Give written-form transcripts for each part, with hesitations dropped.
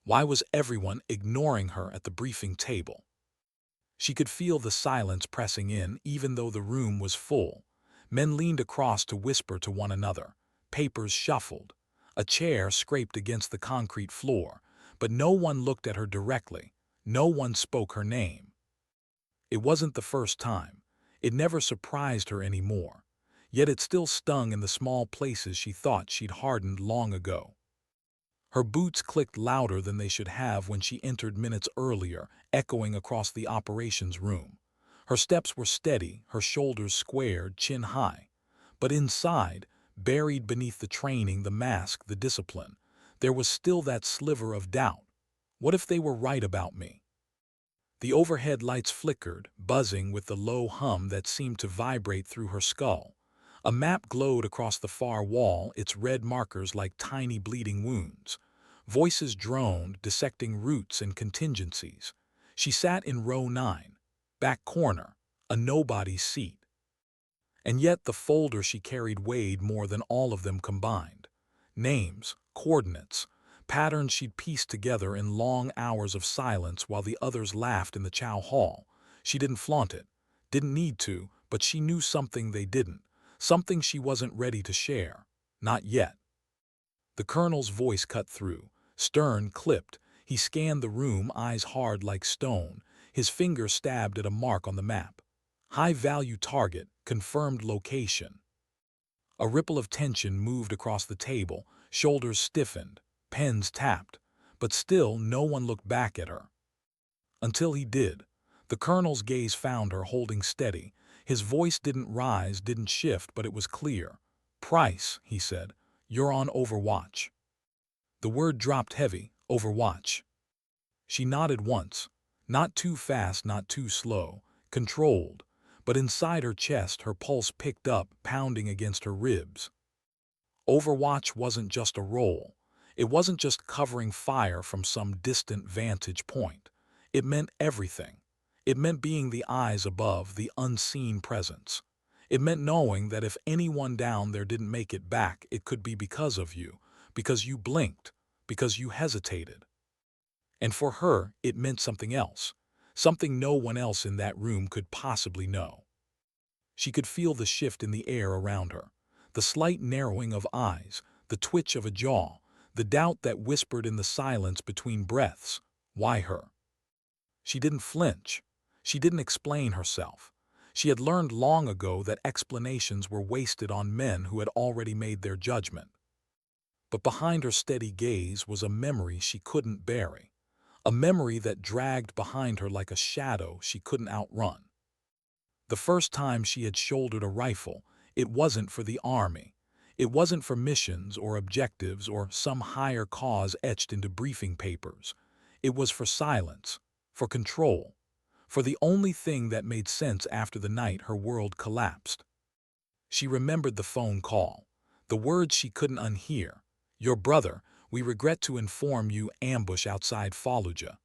Why was everyone ignoring her at the briefing table? She could feel the silence pressing in, even though the room was full. Men leaned across to whisper to one another. Papers shuffled. A chair scraped against the concrete floor, but no one looked at her directly. No one spoke her name. It wasn't the first time. It never surprised her anymore. Yet it still stung in the small places she thought she'd hardened long ago. Her boots clicked louder than they should have when she entered minutes earlier, echoing across the operations room. Her steps were steady, her shoulders squared, chin high. But inside, buried beneath the training, the mask, the discipline, there was still that sliver of doubt. What if they were right about me? The overhead lights flickered, buzzing with the low hum that seemed to vibrate through her skull. A map glowed across the far wall, its red markers like tiny bleeding wounds. Voices droned, dissecting routes and contingencies. She sat in row 9, back corner, a nobody's seat. And yet the folder she carried weighed more than all of them combined. Names, coordinates, patterns she'd pieced together in long hours of silence while the others laughed in the chow hall. She didn't flaunt it, didn't need to, but she knew something they didn't, something she wasn't ready to share. Not yet. The colonel's voice cut through, stern, clipped. He scanned the room, eyes hard like stone, his finger stabbed at a mark on the map. High-value target, confirmed location. A ripple of tension moved across the table, shoulders stiffened, pens tapped, but still no one looked back at her. Until he did. The colonel's gaze found her holding steady. His voice didn't rise, didn't shift, but it was clear. "Price," he said, "you're on Overwatch." The word dropped heavy, Overwatch. She nodded once. Not too fast, not too slow, controlled. But inside her chest, her pulse picked up, pounding against her ribs. Overwatch wasn't just a role. It wasn't just covering fire from some distant vantage point. It meant everything. It meant being the eyes above, the unseen presence. It meant knowing that if anyone down there didn't make it back, it could be because of you, because you blinked, because you hesitated. And for her, it meant something else, something no one else in that room could possibly know. She could feel the shift in the air around her, the slight narrowing of eyes, the twitch of a jaw, the doubt that whispered in the silence between breaths. Why her? She didn't flinch. She didn't explain herself. She had learned long ago that explanations were wasted on men who had already made their judgment. But behind her steady gaze was a memory she couldn't bury, a memory that dragged behind her like a shadow she couldn't outrun. The first time she had shouldered a rifle, it wasn't for the army. It wasn't for missions or objectives or some higher cause etched into briefing papers. It was for silence, for control, for the only thing that made sense after the night her world collapsed. She remembered the phone call, the words she couldn't unhear. "Your brother, we regret to inform you, ambush outside Fallujah."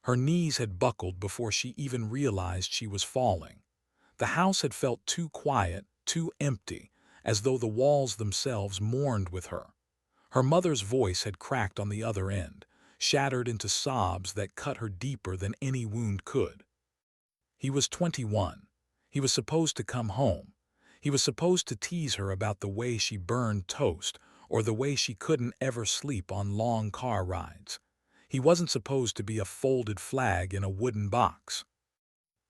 Her knees had buckled before she even realized she was falling. The house had felt too quiet, too empty, as though the walls themselves mourned with her. Her mother's voice had cracked on the other end, shattered into sobs that cut her deeper than any wound could. He was 21. He was supposed to come home. He was supposed to tease her about the way she burned toast or the way she couldn't ever sleep on long car rides. He wasn't supposed to be a folded flag in a wooden box.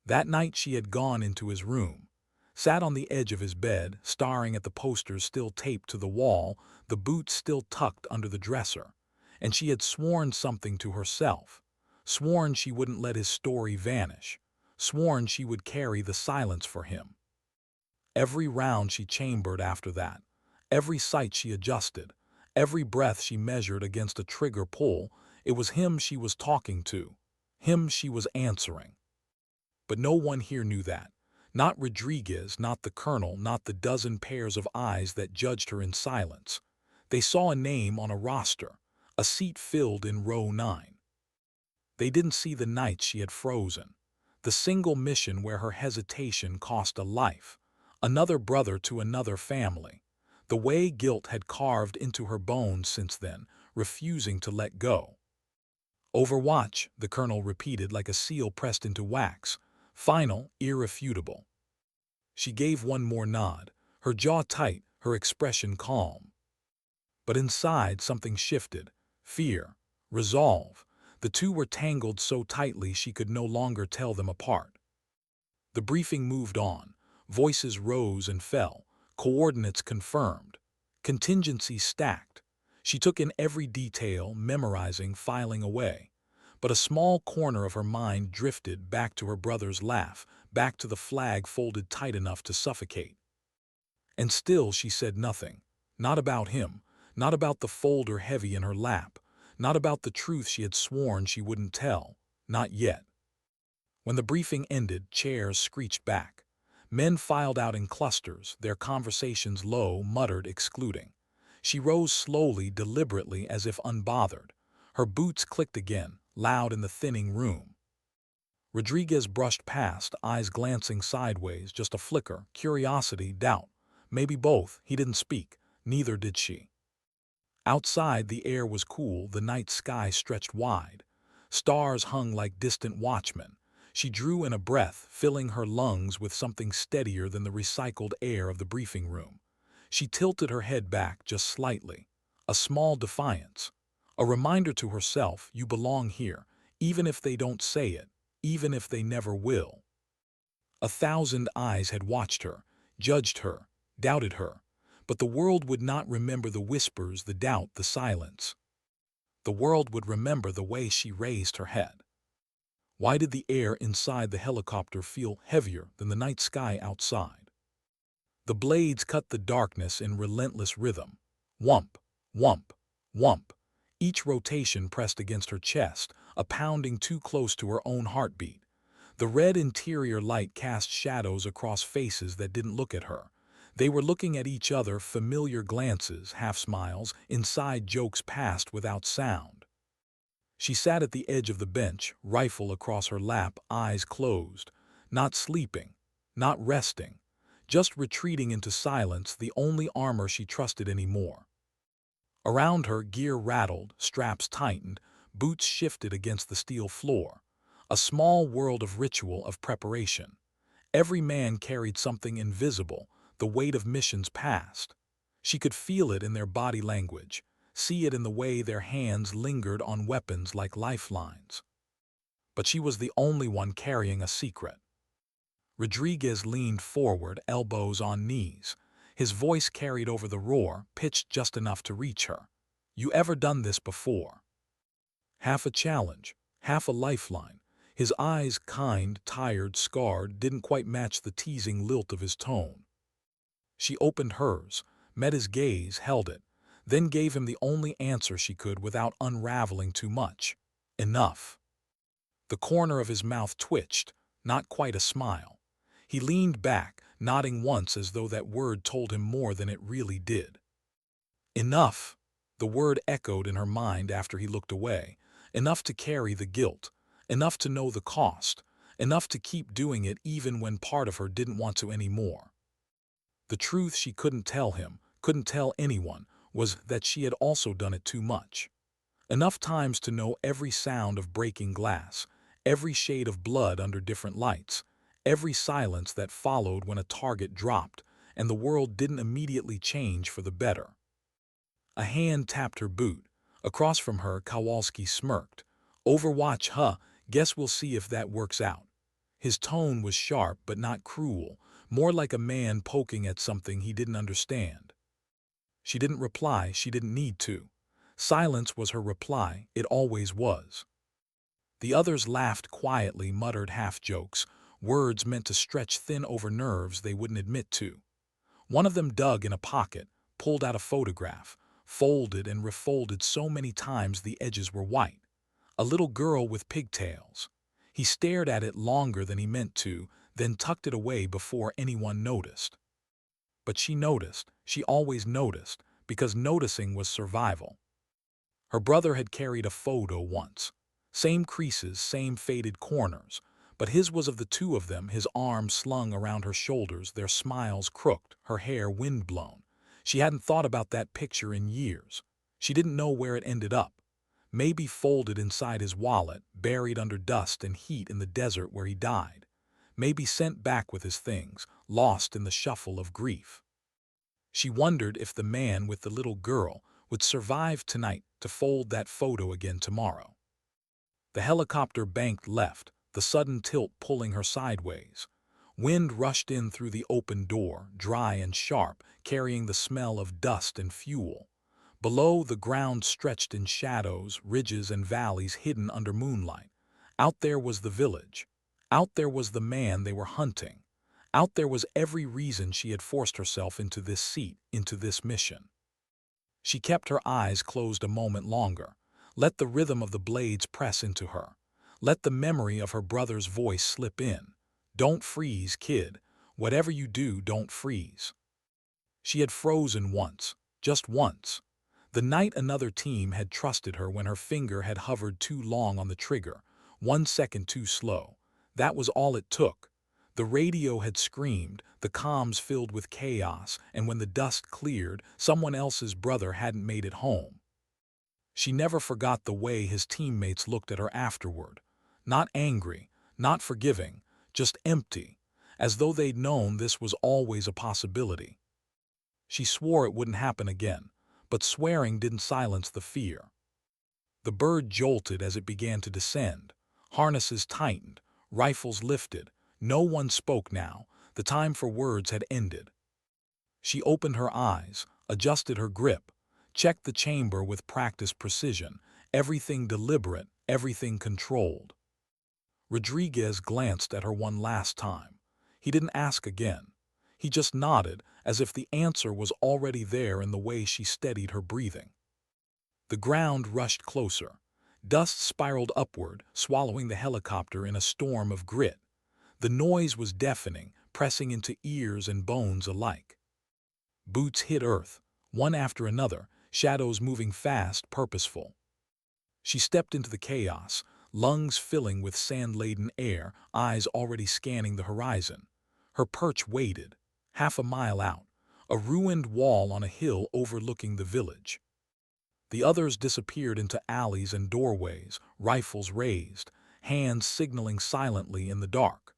That night she had gone into his room, sat on the edge of his bed, staring at the posters still taped to the wall, the boots still tucked under the dresser, and she had sworn something to herself, sworn she wouldn't let his story vanish, sworn she would carry the silence for him. Every round she chambered after that, every sight she adjusted, every breath she measured against a trigger pull, it was him she was talking to, him she was answering. But no one here knew that. Not Rodriguez, not the colonel, not the dozen pairs of eyes that judged her in silence. They saw a name on a roster, a seat filled in row 9. They didn't see the nights she had frozen, the single mission where her hesitation cost a life, another brother to another family, the way guilt had carved into her bones since then, refusing to let go. Overwatch, the colonel repeated like a seal pressed into wax. Final, irrefutable. She gave one more nod, her jaw tight, her expression calm. But inside something shifted. Fear, resolve. The two were tangled so tightly she could no longer tell them apart. The briefing moved on. Voices rose and fell. Coordinates confirmed. Contingencies stacked. She took in every detail, memorizing, filing away. But a small corner of her mind drifted back to her brother's laugh, back to the flag folded tight enough to suffocate. And still she said nothing. Not about him. Not about the folder heavy in her lap. Not about the truth she had sworn she wouldn't tell. Not yet. When the briefing ended, chairs screeched back. Men filed out in clusters, their conversations low, muttered, excluding. She rose slowly, deliberately, as if unbothered. Her boots clicked again, loud in the thinning room. Rodriguez brushed past, eyes glancing sideways, just a flicker, curiosity, doubt. Maybe both. He didn't speak. Neither did she. Outside, the air was cool, the night sky stretched wide. Stars hung like distant watchmen. She drew in a breath, filling her lungs with something steadier than the recycled air of the briefing room. She tilted her head back just slightly. A small defiance. A reminder to herself, you belong here, even if they don't say it, even if they never will. 1,000 eyes had watched her, judged her, doubted her. But the world would not remember the whispers, the doubt, the silence. The world would remember the way she raised her head. Why did the air inside the helicopter feel heavier than the night sky outside? The blades cut the darkness in relentless rhythm. Whump, whump, whump. Each rotation pressed against her chest, a pounding too close to her own heartbeat. The red interior light cast shadows across faces that didn't look at her. They were looking at each other, familiar glances, half-smiles, inside jokes passed without sound. She sat at the edge of the bench, rifle across her lap, eyes closed, not sleeping, not resting, just retreating into silence, the only armor she trusted anymore. Around her, gear rattled, straps tightened, boots shifted against the steel floor. A small world of ritual, of preparation. Every man carried something invisible, the weight of missions past. She could feel it in their body language, see it in the way their hands lingered on weapons like lifelines. But she was the only one carrying a secret. Rodriguez leaned forward, elbows on knees. His voice carried over the roar, pitched just enough to reach her. You ever done this before? Half a challenge, half a lifeline. His eyes, kind, tired, scarred, didn't quite match the teasing lilt of his tone. She opened hers, met his gaze, held it, then gave him the only answer she could without unraveling too much. Enough. The corner of his mouth twitched, not quite a smile. He leaned back, nodding once as though that word told him more than it really did. Enough. The word echoed in her mind after he looked away. Enough to carry the guilt. Enough to know the cost. Enough to keep doing it even when part of her didn't want to anymore. The truth she couldn't tell him, couldn't tell anyone, was that she had also done it too much. Enough times to know every sound of breaking glass, every shade of blood under different lights, every silence that followed when a target dropped and the world didn't immediately change for the better. A hand tapped her boot. Across from her, Kowalski smirked. Overwatch, huh? Guess we'll see if that works out. His tone was sharp but not cruel, more like a man poking at something he didn't understand. She didn't reply, she didn't need to. Silence was her reply, it always was. The others laughed quietly, muttered half-jokes, words meant to stretch thin over nerves they wouldn't admit to. One of them dug in a pocket, pulled out a photograph, folded and refolded so many times the edges were white. A little girl with pigtails. He stared at it longer than he meant to, then tucked it away before anyone noticed. But she noticed, she always noticed, because noticing was survival. Her brother had carried a photo once. Same creases, same faded corners, but his was of the two of them, his arms slung around her shoulders, their smiles crooked, her hair windblown. She hadn't thought about that picture in years. She didn't know where it ended up. maybe folded inside his wallet, buried under dust and heat in the desert where he died, maybe sent back with his things, lost in the shuffle of grief. She wondered if the man with the little girl would survive tonight to fold that photo again tomorrow. The helicopter banked left, the sudden tilt pulling her sideways. Wind rushed in through the open door, dry and sharp, carrying the smell of dust and fuel. Below, the ground stretched in shadows, ridges and valleys hidden under moonlight. Out there was the village. Out there was the man they were hunting. Out there was every reason she had forced herself into this seat, into this mission. She kept her eyes closed a moment longer. Let the rhythm of the blades press into her. Let the memory of her brother's voice slip in. Don't freeze, kid. Whatever you do, don't freeze. She had frozen once, just once. The night another team had trusted her when her finger had hovered too long on the trigger, 1 second too slow. That was all it took. The radio had screamed, the comms filled with chaos, and when the dust cleared, someone else's brother hadn't made it home. She never forgot the way his teammates looked at her afterward. Not angry, not forgiving, just empty, as though they'd known this was always a possibility. She swore it wouldn't happen again, but swearing didn't silence the fear. The bird jolted as it began to descend. Harnesses tightened, rifles lifted. No one spoke now. The time for words had ended. She opened her eyes, adjusted her grip, checked the chamber with practiced precision, everything deliberate, everything controlled. Rodriguez glanced at her one last time. He didn't ask again. He just nodded, as if the answer was already there in the way she steadied her breathing. The ground rushed closer. Dust spiraled upward, swallowing the helicopter in a storm of grit. The noise was deafening, pressing into ears and bones alike. Boots hit earth, one after another, shadows moving fast, purposeful. She stepped into the chaos, lungs filling with sand-laden air, eyes already scanning the horizon. Her perch waited, half a mile out, a ruined wall on a hill overlooking the village. The others disappeared into alleys and doorways, rifles raised, hands signaling silently in the dark.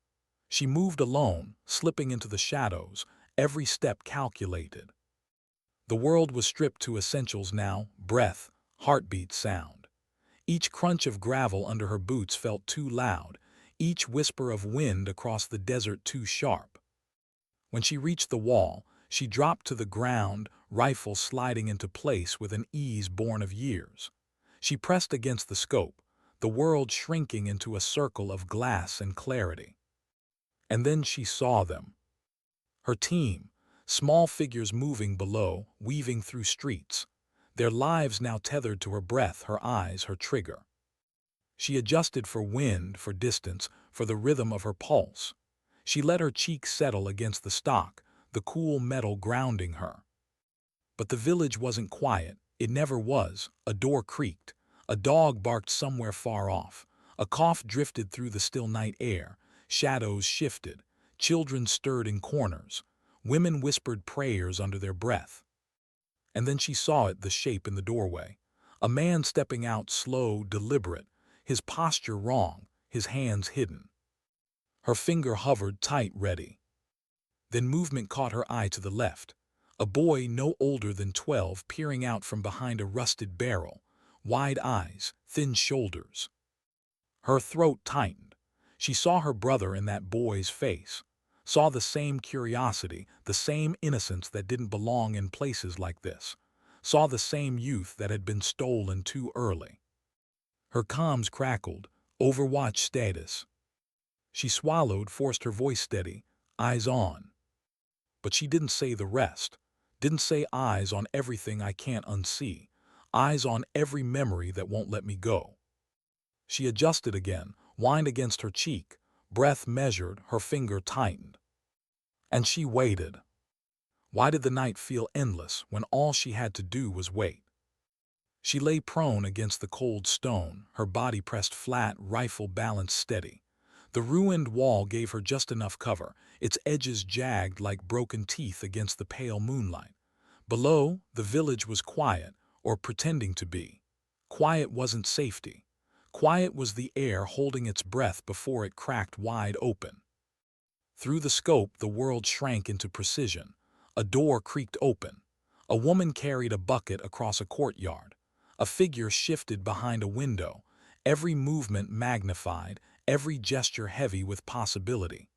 She moved alone, slipping into the shadows, every step calculated. The world was stripped to essentials now: breath, heartbeat, sound. Each crunch of gravel under her boots felt too loud, each whisper of wind across the desert too sharp. When she reached the wall, she dropped to the ground, rifle sliding into place with an ease born of years. She pressed against the scope, the world shrinking into a circle of glass and clarity. And then she saw them. Her team, small figures moving below, weaving through streets, their lives now tethered to her breath, her eyes, her trigger. She adjusted for wind, for distance, for the rhythm of her pulse. She let her cheek settle against the stock, the cool metal grounding her. But the village wasn't quiet. It never was. A door creaked. A dog barked somewhere far off. A cough drifted through the still night air. Shadows shifted. Children stirred in corners. Women whispered prayers under their breath. And then she saw it, the shape in the doorway. A man stepping out, slow, deliberate, his posture wrong, his hands hidden. Her finger hovered tight, ready. Then movement caught her eye to the left. A boy no older than 12 peering out from behind a rusted barrel, wide eyes, thin shoulders. Her throat tightened. She saw her brother in that boy's face, saw the same curiosity, the same innocence that didn't belong in places like this, saw the same youth that had been stolen too early. Her comms crackled, Overwatch status. She swallowed, forced her voice steady, eyes on. But she didn't say the rest. Didn't say eyes on everything I can't unsee. Eyes on every memory that won't let me go. She adjusted again, whined against her cheek, breath measured, her finger tightened. And she waited. Why did the night feel endless when all she had to do was wait? She lay prone against the cold stone, her body pressed flat, rifle balanced steady. The ruined wall gave her just enough cover, its edges jagged like broken teeth against the pale moonlight. Below, the village was quiet, or pretending to be. quiet wasn't safety. Quiet was the air holding its breath before it cracked wide open. Through the scope, the world shrank into precision. A door creaked open. A woman carried a bucket across a courtyard. A figure shifted behind a window, every movement magnified, every gesture heavy with possibility.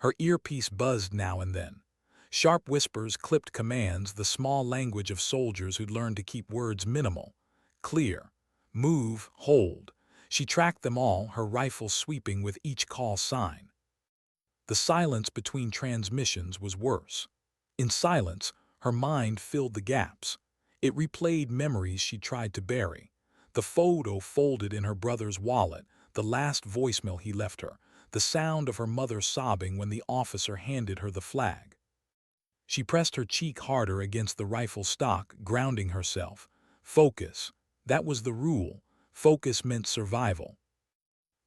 Her earpiece buzzed now and then. Sharp whispers clipped commands, the small language of soldiers who'd learned to keep words minimal, clear. Move, hold. She tracked them all, her rifle sweeping with each call sign. The silence between transmissions was worse. In silence, her mind filled the gaps. It replayed memories she tried to bury. The photo folded in her brother's wallet, the last voicemail he left her, the sound of her mother sobbing when the officer handed her the flag. She pressed her cheek harder against the rifle stock, grounding herself. Focus. That was the rule. Focus meant survival.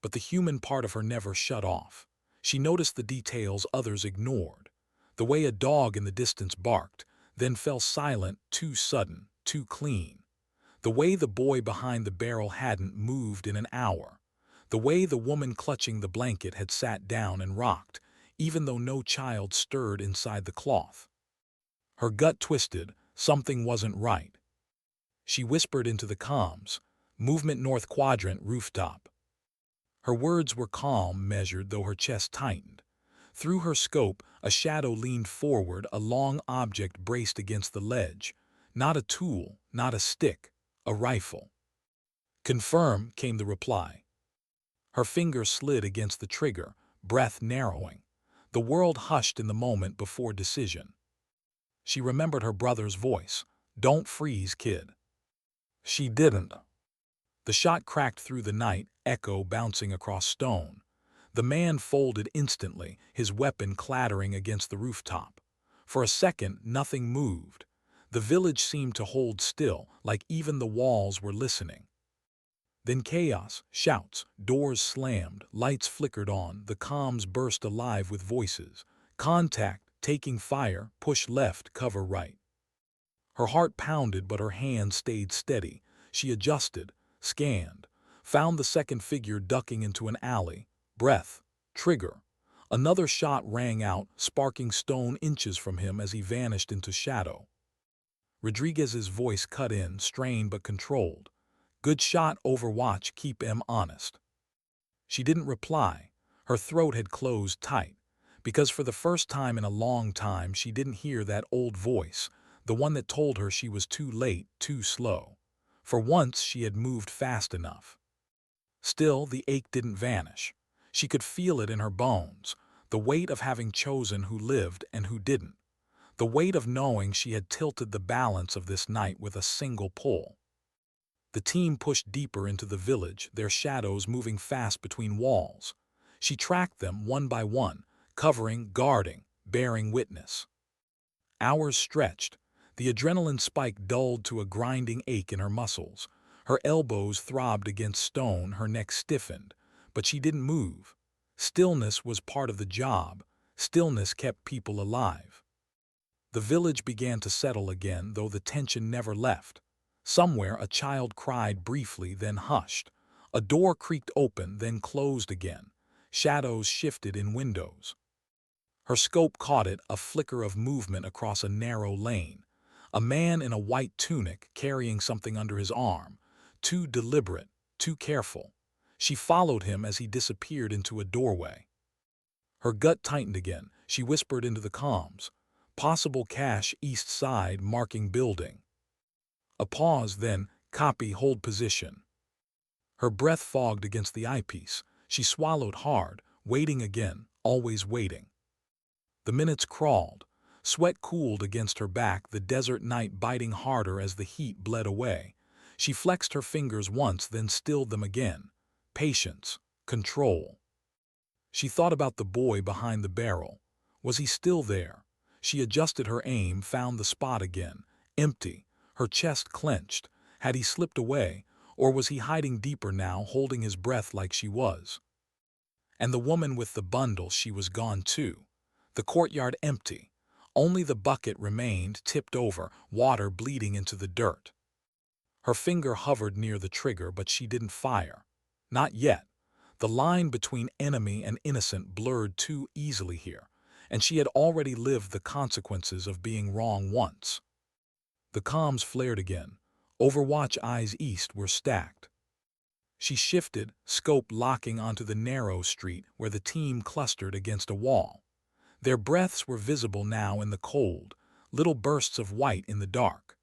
But the human part of her never shut off. She noticed the details others ignored. The way a dog in the distance barked, then fell silent, too sudden, too clean. The way the boy behind the barrel hadn't moved in an hour. The way the woman clutching the blanket had sat down and rocked, even though no child stirred inside the cloth. Her gut twisted, something wasn't right. She whispered into the comms, "Movement North Quadrant, rooftop." Her words were calm, measured, though her chest tightened. Through her scope, a shadow leaned forward, a long object braced against the ledge. Not a tool, not a stick, a rifle. "Confirm," came the reply. Her finger slid against the trigger, breath narrowing. The world hushed in the moment before decision. She remembered her brother's voice. "Don't freeze, kid." She didn't. The shot cracked through the night, echo bouncing across stone. The man folded instantly, his weapon clattering against the rooftop. For a second, nothing moved. The village seemed to hold still, like even the walls were listening. Then chaos, shouts, doors slammed, lights flickered on, the comms burst alive with voices. "Contact, taking fire, push left, cover right." Her heart pounded, but her hand stayed steady. She adjusted, scanned, found the second figure ducking into an alley. Breath, trigger. Another shot rang out, sparking stone inches from him as he vanished into shadow. Rodriguez's voice cut in, strained but controlled. "Good shot, Overwatch, keep em honest." She didn't reply. Her throat had closed tight, because for the first time in a long time she didn't hear that old voice, the one that told her she was too late, too slow. For once she had moved fast enough. Still, the ache didn't vanish. She could feel it in her bones, the weight of having chosen who lived and who didn't. The weight of knowing she had tilted the balance of this night with a single pull. The team pushed deeper into the village, their shadows moving fast between walls. She tracked them one by one, covering, guarding, bearing witness. Hours stretched. The adrenaline spike dulled to a grinding ache in her muscles. Her elbows throbbed against stone, her neck stiffened, but she didn't move. Stillness was part of the job. Stillness kept people alive. The village began to settle again, though the tension never left. Somewhere a child cried briefly, then hushed. A door creaked open, then closed again. Shadows shifted in windows. Her scope caught it, a flicker of movement across a narrow lane. A man in a white tunic carrying something under his arm. Too deliberate, too careful. She followed him as he disappeared into a doorway. Her gut tightened again. She whispered into the comms. "Possible cache, east side, marking building." A pause, then, "Copy, hold position." Her breath fogged against the eyepiece. She swallowed hard, waiting again, always waiting. The minutes crawled. Sweat cooled against her back, the desert night biting harder as the heat bled away. She flexed her fingers once, then stilled them again. Patience, control. She thought about the boy behind the barrel. Was he still there? She adjusted her aim, found the spot again. Empty. Her chest clenched. Had he slipped away, or was he hiding deeper now, holding his breath like she was? And the woman with the bundle, she was gone too. The courtyard empty. Only the bucket remained, tipped over, water bleeding into the dirt. Her finger hovered near the trigger, but she didn't fire. Not yet. The line between enemy and innocent blurred too easily here, and she had already lived the consequences of being wrong once. The comms flared again. Overwatch eyes east were stacked. She shifted, scope locking onto the narrow street where the team clustered against a wall. Their breaths were visible now in the cold, little bursts of white in the dark.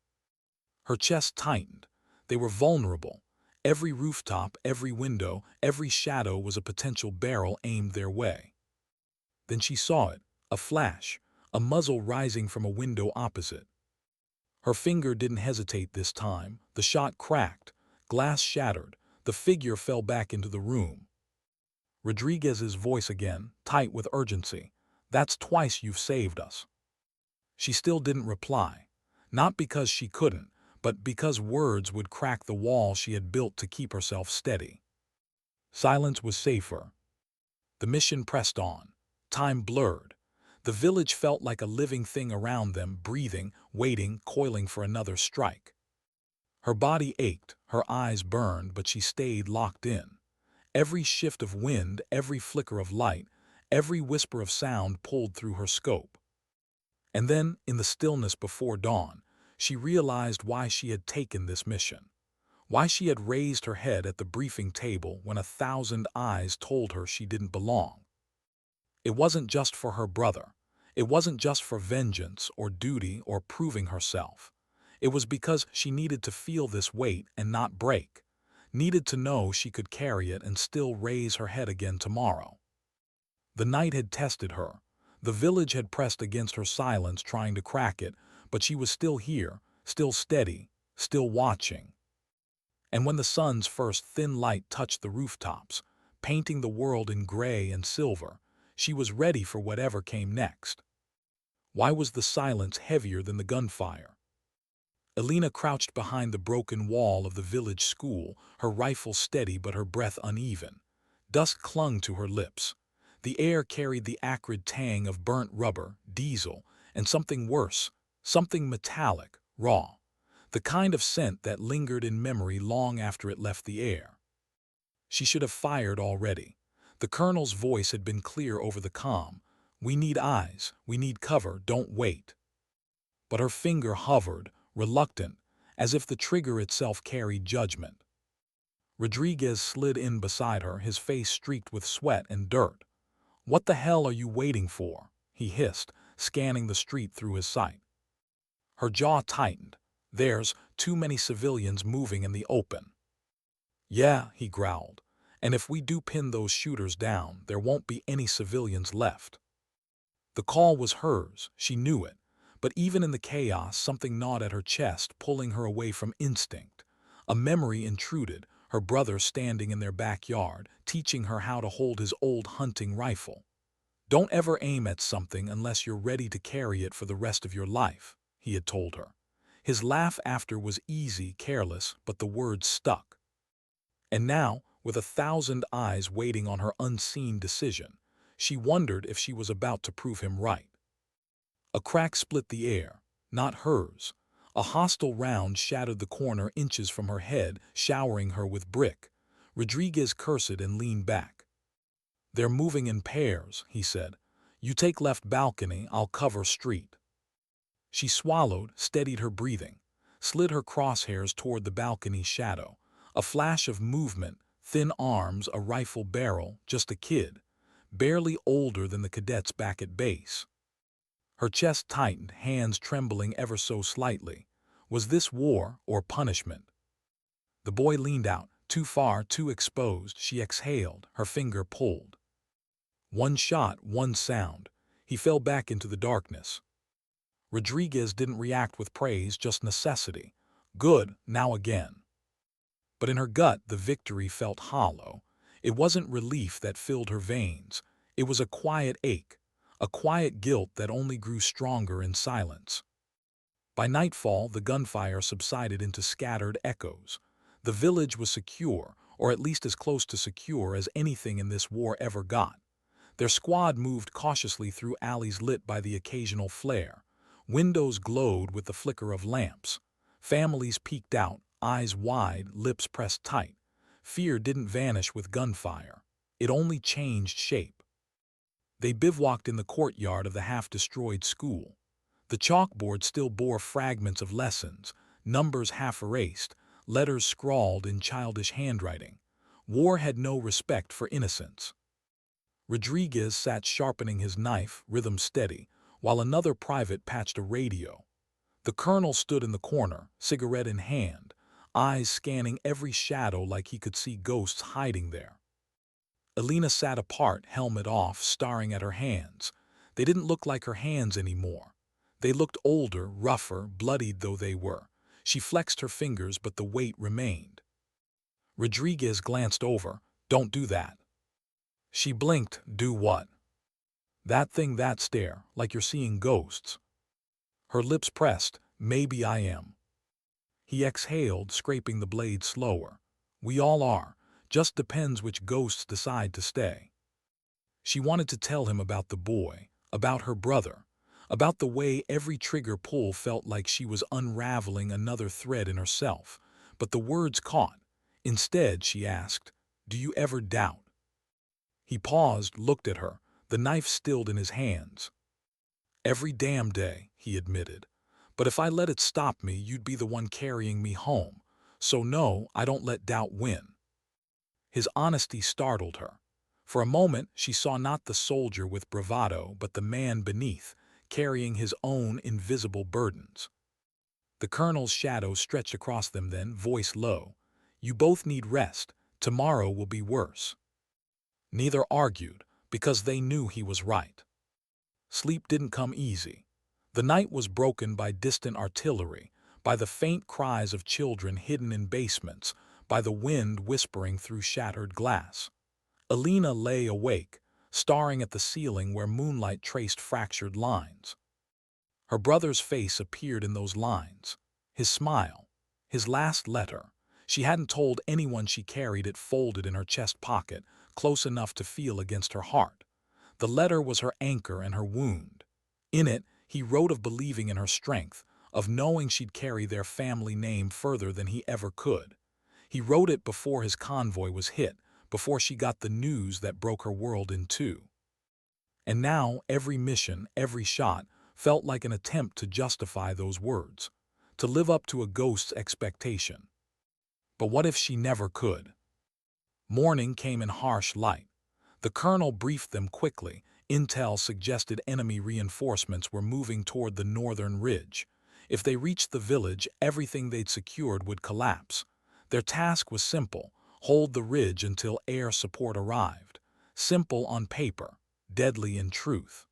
Her chest tightened. They were vulnerable. Every rooftop, every window, every shadow was a potential barrel aimed their way. Then she saw it, a flash, a muzzle rising from a window opposite. Her finger didn't hesitate this time. The shot cracked, glass shattered, the figure fell back into the room. Rodriguez's voice again, tight with urgency. "That's twice you've saved us." She still didn't reply, not because she couldn't, but because words would crack the wall she had built to keep herself steady. Silence was safer. The mission pressed on. Time blurred. The village felt like a living thing around them, breathing, waiting, coiling for another strike. Her body ached, her eyes burned, but she stayed locked in. Every shift of wind, every flicker of light, every whisper of sound pulled through her scope. And then, in the stillness before dawn, she realized why she had taken this mission, why she had raised her head at the briefing table when 1,000 eyes told her she didn't belong. It wasn't just for her brother. It wasn't just for vengeance or duty or proving herself. It was because she needed to feel this weight and not break, needed to know she could carry it and still raise her head again tomorrow. The night had tested her. The village had pressed against her silence, trying to crack it, but she was still here, still steady, still watching. And when the sun's first thin light touched the rooftops, painting the world in gray and silver, she was ready for whatever came next. Why was the silence heavier than the gunfire? Elena crouched behind the broken wall of the village school, her rifle steady but her breath uneven. Dust clung to her lips. The air carried the acrid tang of burnt rubber, diesel, and something worse, something metallic, raw, the kind of scent that lingered in memory long after it left the air. She should have fired already. The colonel's voice had been clear over the comm. "We need eyes, we need cover, don't wait." But her finger hovered, reluctant, as if the trigger itself carried judgment. Rodriguez slid in beside her, his face streaked with sweat and dirt. "What the hell are you waiting for?" he hissed, scanning the street through his sight. Her jaw tightened. "There's too many civilians moving in the open." "Yeah," he growled, "and if we do pin those shooters down, there won't be any civilians left." The call was hers, she knew it, but even in the chaos something gnawed at her chest, pulling her away from instinct. A memory intruded, her brother standing in their backyard, teaching her how to hold his old hunting rifle. "Don't ever aim at something unless you're ready to carry it for the rest of your life," he had told her. His laugh after was easy, careless, but the words stuck. And now, with 1,000 eyes waiting on her unseen decision, she wondered if she was about to prove him right. A crack split the air, not hers. A hostile round shattered the corner inches from her head, showering her with brick. Rodriguez cursed and leaned back. "They're moving in pairs," he said. "You take left balcony, I'll cover street." She swallowed, steadied her breathing, slid her crosshairs toward the balcony shadow. A flash of movement, thin arms, a rifle barrel, just a kid, barely older than the cadets back at base. Her chest tightened, hands trembling ever so slightly. Was this war or punishment? The boy leaned out, too far, too exposed. She exhaled, her finger pulled. One shot, one sound. He fell back into the darkness. Rodriguez didn't react with praise, just necessity. Good, now again. But in her gut, the victory felt hollow. It wasn't relief that filled her veins. It was a quiet ache, a quiet guilt that only grew stronger in silence. By nightfall, the gunfire subsided into scattered echoes. The village was secure, or at least as close to secure as anything in this war ever got. Their squad moved cautiously through alleys lit by the occasional flare. Windows glowed with the flicker of lamps. Families peeked out, eyes wide, lips pressed tight. Fear didn't vanish with gunfire. It only changed shape. They bivouacked in the courtyard of the half-destroyed school. The chalkboard still bore fragments of lessons, numbers half erased, letters scrawled in childish handwriting. War had no respect for innocence. Rodriguez sat sharpening his knife, rhythm steady, while another private patched a radio. The colonel stood in the corner, cigarette in hand, eyes scanning every shadow like he could see ghosts hiding there. Elena sat apart, helmet off, staring at her hands. They didn't look like her hands anymore. They looked older, rougher, bloodied though they were. She flexed her fingers, but the weight remained. Rodriguez glanced over. "Don't do that." She blinked. "Do what?" "That thing, that stare, like you're seeing ghosts." Her lips pressed. "Maybe I am." He exhaled, scraping the blade slower. "We all are. Just depends which ghosts decide to stay." She wanted to tell him about the boy, about her brother, about the way every trigger pull felt like she was unraveling another thread in herself. But the words caught. Instead, she asked, "Do you ever doubt?" He paused, looked at her, the knife stilled in his hands. "Every damn day," he admitted. "But if I let it stop me, you'd be the one carrying me home. So no, I don't let doubt win." His honesty startled her. For a moment, she saw not the soldier with bravado, but the man beneath, carrying his own invisible burdens. The colonel's shadow stretched across them then, voice low. "You both need rest. Tomorrow will be worse." Neither argued, because they knew he was right. Sleep didn't come easy. The night was broken by distant artillery, by the faint cries of children hidden in basements, by the wind whispering through shattered glass. Elena lay awake, staring at the ceiling where moonlight traced fractured lines. Her brother's face appeared in those lines. His smile. His last letter. She hadn't told anyone she carried it folded in her chest pocket, close enough to feel against her heart. The letter was her anchor and her wound. In it, he wrote of believing in her strength, of knowing she'd carry their family name further than he ever could. He wrote it before his convoy was hit, before she got the news that broke her world in two. And now, every mission, every shot, felt like an attempt to justify those words, to live up to a ghost's expectation. But what if she never could? Morning came in harsh light. The colonel briefed them quickly. Intel suggested enemy reinforcements were moving toward the northern ridge. If they reached the village, everything they'd secured would collapse. Their task was simple: hold the ridge until air support arrived. Simple on paper, deadly in truth.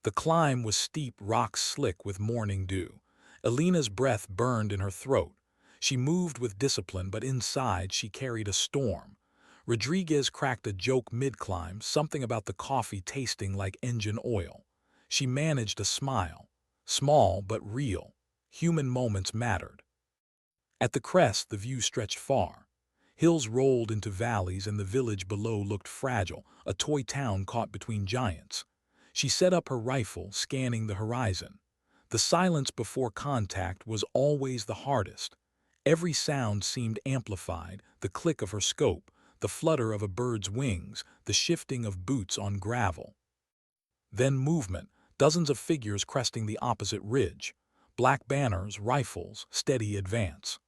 The climb was steep, rocks slick with morning dew. Elena's breath burned in her throat. She moved with discipline, but inside she carried a storm. Rodriguez cracked a joke mid-climb, something about the coffee tasting like engine oil. She managed a smile. Small but real. Human moments mattered. At the crest, the view stretched far. Hills rolled into valleys and the village below looked fragile, a toy town caught between giants. She set up her rifle, scanning the horizon. The silence before contact was always the hardest. Every sound seemed amplified, the click of her scope, the flutter of a bird's wings, the shifting of boots on gravel. Then movement, dozens of figures cresting the opposite ridge. Black banners, rifles, steady advance.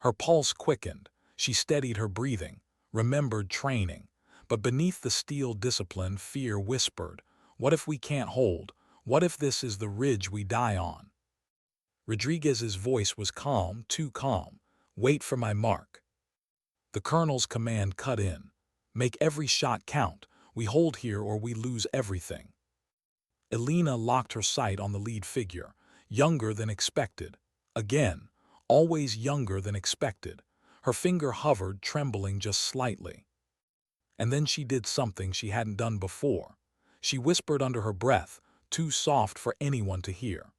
Her pulse quickened. She steadied her breathing, remembered training. But beneath the steel discipline, fear whispered, "What if we can't hold? What if this is the ridge we die on?" Rodriguez's voice was calm, too calm. "Wait for my mark." The colonel's command cut in. "Make every shot count. We hold here or we lose everything." Elena locked her sight on the lead figure, younger than expected. Again, always younger than expected. Her finger hovered, trembling just slightly. And then she did something she hadn't done before. She whispered under her breath, too soft for anyone to hear.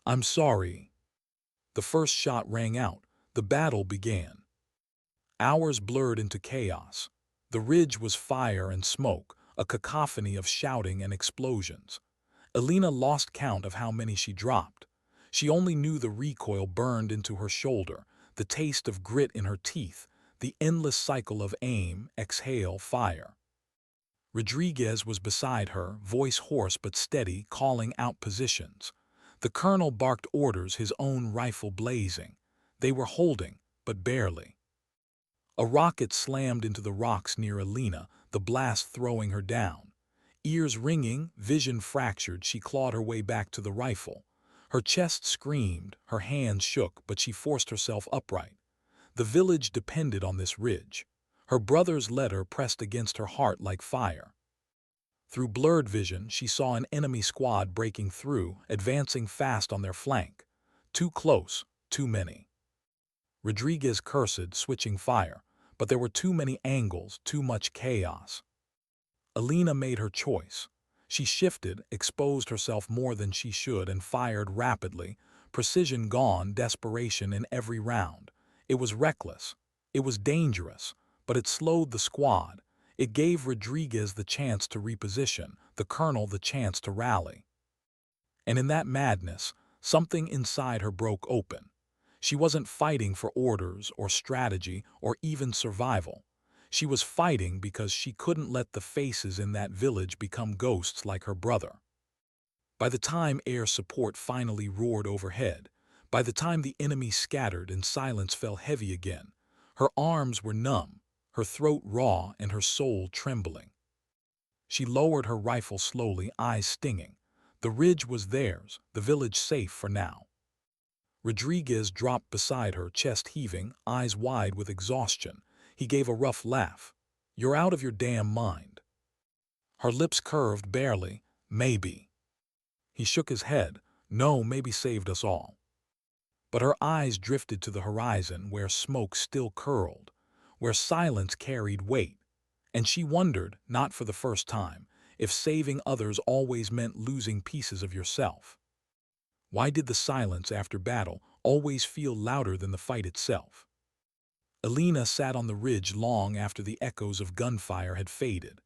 "I'm sorry." The first shot rang out. The battle began. Hours blurred into chaos. The ridge was fire and smoke, a cacophony of shouting and explosions. Elena lost count of how many she dropped. She only knew the recoil burned into her shoulder, the taste of grit in her teeth, the endless cycle of aim, exhale, fire. Rodriguez was beside her, voice hoarse but steady, calling out positions. The colonel barked orders, his own rifle blazing. They were holding, but barely. A rocket slammed into the rocks near Alina, the blast throwing her down. Ears ringing, vision fractured, she clawed her way back to the rifle. Her chest screamed, her hands shook, but she forced herself upright. The village depended on this ridge. Her brother's letter pressed against her heart like fire. Through blurred vision, she saw an enemy squad breaking through, advancing fast on their flank. Too close, too many. Rodriguez cursed, switching fire, but there were too many angles, too much chaos. Alina made her choice. She shifted, exposed herself more than she should, and fired rapidly, precision gone, desperation in every round. It was reckless. It was dangerous, but it slowed the squad. It gave Rodriguez the chance to reposition, the colonel the chance to rally. And in that madness, something inside her broke open. She wasn't fighting for orders or strategy or even survival. She was fighting because she couldn't let the faces in that village become ghosts like her brother. By the time air support finally roared overhead, by the time the enemy scattered and silence fell heavy again, her arms were numb, her throat raw and her soul trembling. She lowered her rifle slowly, eyes stinging. The ridge was theirs, the village safe for now. Rodriguez dropped beside her, chest heaving, eyes wide with exhaustion. He gave a rough laugh. "You're out of your damn mind." Her lips curved barely. "Maybe." He shook his head. "No, maybe saved us all." But her eyes drifted to the horizon where smoke still curled, where silence carried weight, and she wondered, not for the first time, if saving others always meant losing pieces of yourself. Why did the silence after battle always feel louder than the fight itself? Alina sat on the ridge long after the echoes of gunfire had faded.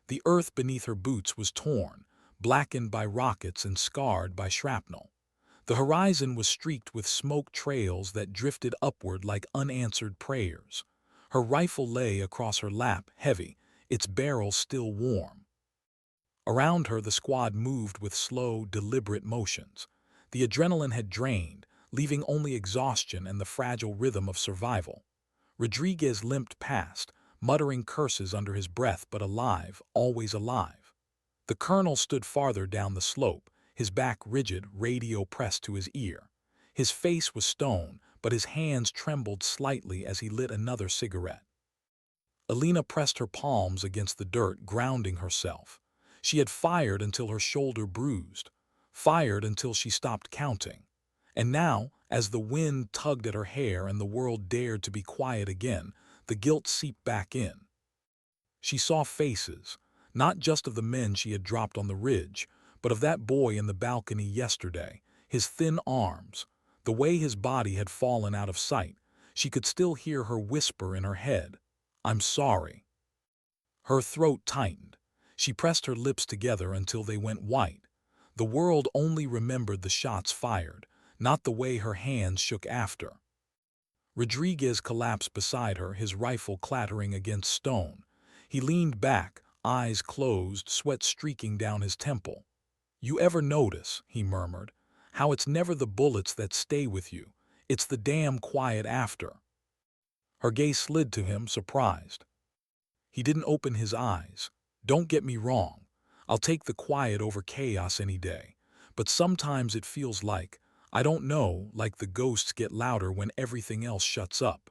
The earth beneath her boots was torn, blackened by rockets and scarred by shrapnel. The horizon was streaked with smoke trails that drifted upward like unanswered prayers. Her rifle lay across her lap, heavy, its barrel still warm. Around her the squad moved with slow, deliberate motions. The adrenaline had drained, leaving only exhaustion and the fragile rhythm of survival. Rodriguez limped past, muttering curses under his breath, but alive, always alive. The colonel stood farther down the slope, his back rigid, radio pressed to his ear. His face was stone, but his hands trembled slightly as he lit another cigarette. Alina pressed her palms against the dirt, grounding herself. She had fired until her shoulder bruised, fired until she stopped counting. And now, as the wind tugged at her hair and the world dared to be quiet again, the guilt seeped back in. She saw faces, not just of the men she had dropped on the ridge, but of that boy in the balcony yesterday, his thin arms, the way his body had fallen out of sight. She could still hear her whisper in her head, "I'm sorry." Her throat tightened. She pressed her lips together until they went white. The world only remembered the shots fired, not the way her hands shook after. Rodriguez collapsed beside her, his rifle clattering against stone. He leaned back, eyes closed, sweat streaking down his temple. "You ever notice," he murmured, "how it's never the bullets that stay with you, it's the damn quiet after?" Her gaze slid to him, surprised. He didn't open his eyes. "Don't get me wrong. I'll take the quiet over chaos any day. But sometimes it feels like, I don't know, like the ghosts get louder when everything else shuts up."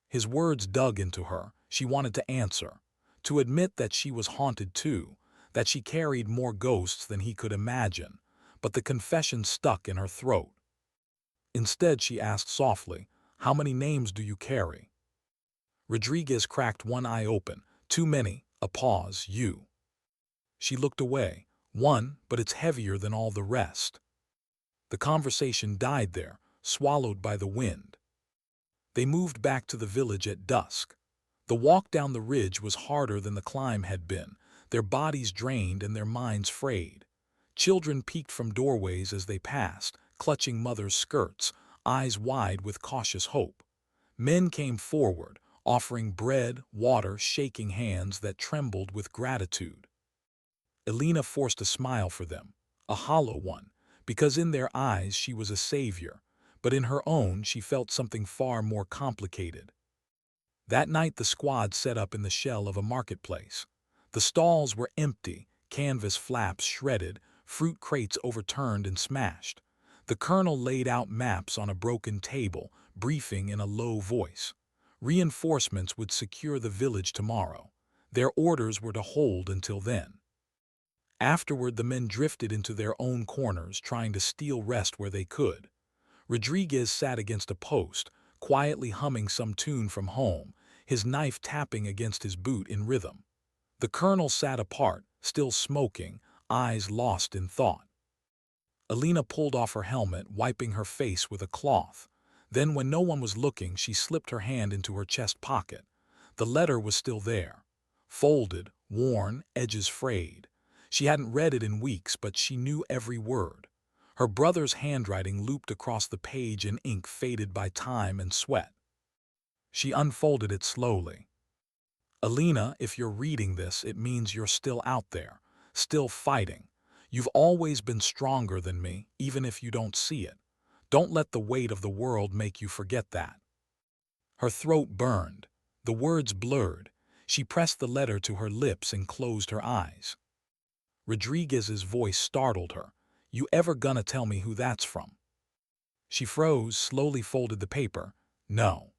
His words dug into her. She wanted to answer, to admit that she was haunted too, that she carried more ghosts than he could imagine, but the confession stuck in her throat. Instead, she asked softly, "How many names do you carry?" Rodriguez cracked one eye open. "Too many." A pause. "You." She looked away. "One, but it's heavier than all the rest." The conversation died there, swallowed by the wind. They moved back to the village at dusk. The walk down the ridge was harder than the climb had been, their bodies drained and their minds frayed. Children peeked from doorways as they passed, clutching mothers' skirts, eyes wide with cautious hope. Men came forward, offering bread, water, shaking hands that trembled with gratitude. Elena forced a smile for them, a hollow one, because in their eyes she was a savior, but in her own she felt something far more complicated. That night the squad set up in the shell of a marketplace. The stalls were empty, canvas flaps shredded, fruit crates overturned and smashed. The colonel laid out maps on a broken table, briefing in a low voice. Reinforcements would secure the village tomorrow. Their orders were to hold until then. Afterward, the men drifted into their own corners, trying to steal rest where they could. Rodriguez sat against a post, quietly humming some tune from home, his knife tapping against his boot in rhythm. The colonel sat apart, still smoking, eyes lost in thought. Elena pulled off her helmet, wiping her face with a cloth. Then, when no one was looking, she slipped her hand into her chest pocket. The letter was still there. Folded, worn, edges frayed. She hadn't read it in weeks, but she knew every word. Her brother's handwriting looped across the page in ink faded by time and sweat. She unfolded it slowly. Elena, if you're reading this, it means you're still out there, still fighting. You've always been stronger than me, even if you don't see it. Don't let the weight of the world make you forget that. Her throat burned. The words blurred. She pressed the letter to her lips and closed her eyes. Rodriguez's voice startled her. You ever gonna tell me who that's from? She froze, slowly folded the paper. No.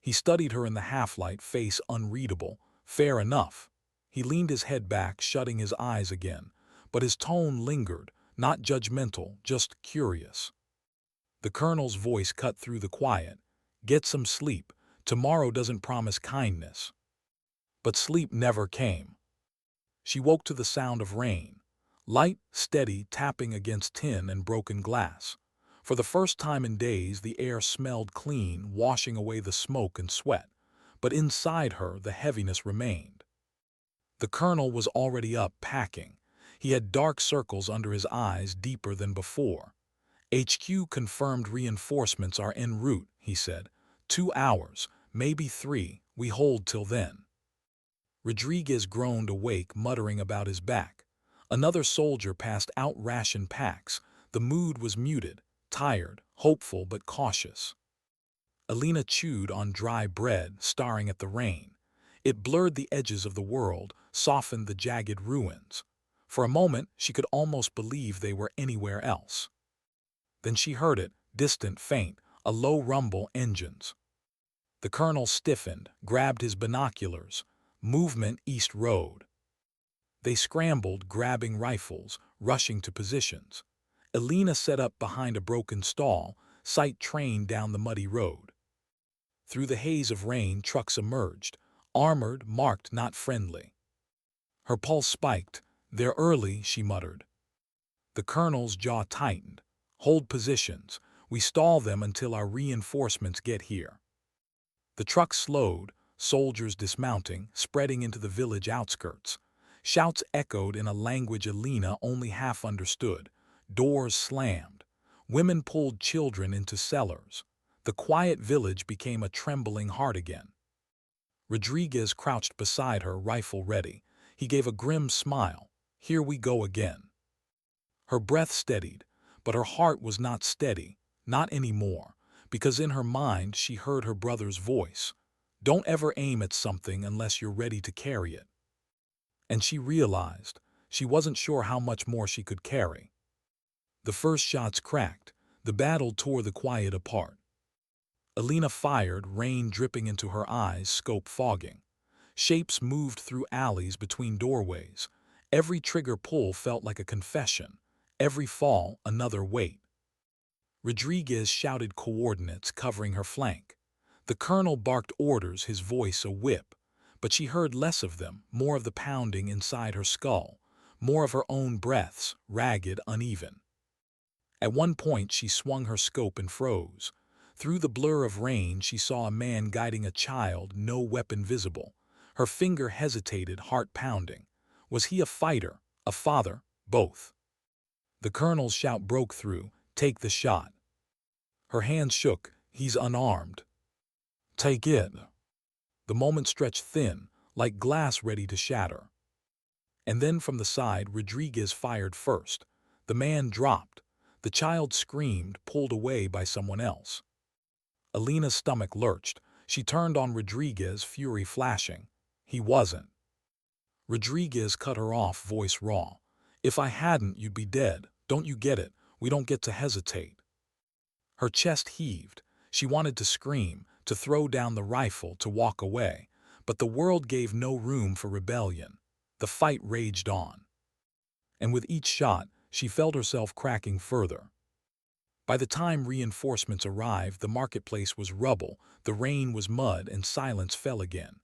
He studied her in the half-light, face unreadable. Fair enough. He leaned his head back, shutting his eyes again, but his tone lingered, not judgmental, just curious. The colonel's voice cut through the quiet. Get some sleep. Tomorrow doesn't promise kindness. But sleep never came. She woke to the sound of rain. Light, steady, tapping against tin and broken glass. For the first time in days, the air smelled clean, washing away the smoke and sweat. But inside her, the heaviness remained. The colonel was already up, packing. He had dark circles under his eyes, deeper than before. HQ confirmed reinforcements are en route, he said. 2 hours, maybe 3, we hold till then. Rodriguez groaned awake, muttering about his back. Another soldier passed out ration packs. The mood was muted, tired, hopeful but cautious. Elena chewed on dry bread, staring at the rain. It blurred the edges of the world, softened the jagged ruins. For a moment, she could almost believe they were anywhere else. Then she heard it, distant, faint, a low rumble, engines. The colonel stiffened, grabbed his binoculars. Movement East Road. They scrambled, grabbing rifles, rushing to positions. Elena set up behind a broken stall, sight trained down the muddy road. Through the haze of rain, trucks emerged, armored, marked, not friendly. Her pulse spiked. They're early, she muttered. The colonel's jaw tightened. Hold positions. We stall them until our reinforcements get here. The truck slowed, soldiers dismounting, spreading into the village outskirts. Shouts echoed in a language Elena only half understood. Doors slammed. Women pulled children into cellars. The quiet village became a trembling heart again. Rodriguez crouched beside her, rifle ready. He gave a grim smile. Here we go again. Her breath steadied, but her heart was not steady, not anymore, because in her mind she heard her brother's voice. Don't ever aim at something unless you're ready to carry it. And she realized she wasn't sure how much more she could carry. The first shots cracked. The battle tore the quiet apart. Elena fired, rain dripping into her eyes, scope fogging. Shapes moved through alleys between doorways. Every trigger pull felt like a confession. Every fall, another weight. Rodriguez shouted coordinates, covering her flank. The colonel barked orders, his voice a whip. But she heard less of them, more of the pounding inside her skull, more of her own breaths, ragged, uneven. At one point, she swung her scope and froze. Through the blur of rain, she saw a man guiding a child, no weapon visible. Her finger hesitated, heart pounding. Was he a fighter, a father, both? The colonel's shout broke through, take the shot. Her hands shook. He's unarmed. Take it. The moment stretched thin, like glass ready to shatter. And then from the side, Rodriguez fired first. The man dropped. The child screamed, pulled away by someone else. Alina's stomach lurched. She turned on Rodriguez, fury flashing. He wasn't. Rodriguez cut her off, voice raw. If I hadn't, you'd be dead. Don't you get it? We don't get to hesitate. Her chest heaved. She wanted to scream, to throw down the rifle, to walk away. But the world gave no room for rebellion. The fight raged on. And with each shot, she felt herself cracking further. By the time reinforcements arrived, the marketplace was rubble, the rain was mud, and silence fell again.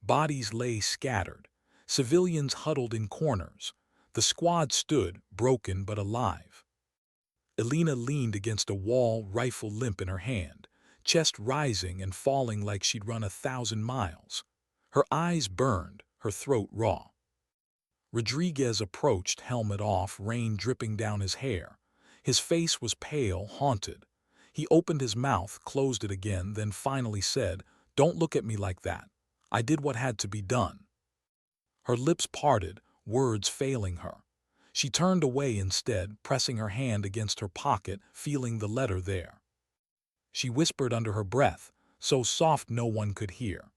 Bodies lay scattered. Civilians huddled in corners. The squad stood, broken but alive. Alina leaned against a wall, rifle limp in her hand, chest rising and falling like she'd run 1,000 miles. Her eyes burned, her throat raw. Rodriguez approached, helmet off, rain dripping down his hair. His face was pale, haunted. He opened his mouth, closed it again, then finally said, "Don't look at me like that. I did what had to be done." Her lips parted, words failing her. She turned away instead, pressing her hand against her pocket, feeling the letter there. She whispered under her breath, so soft no one could hear,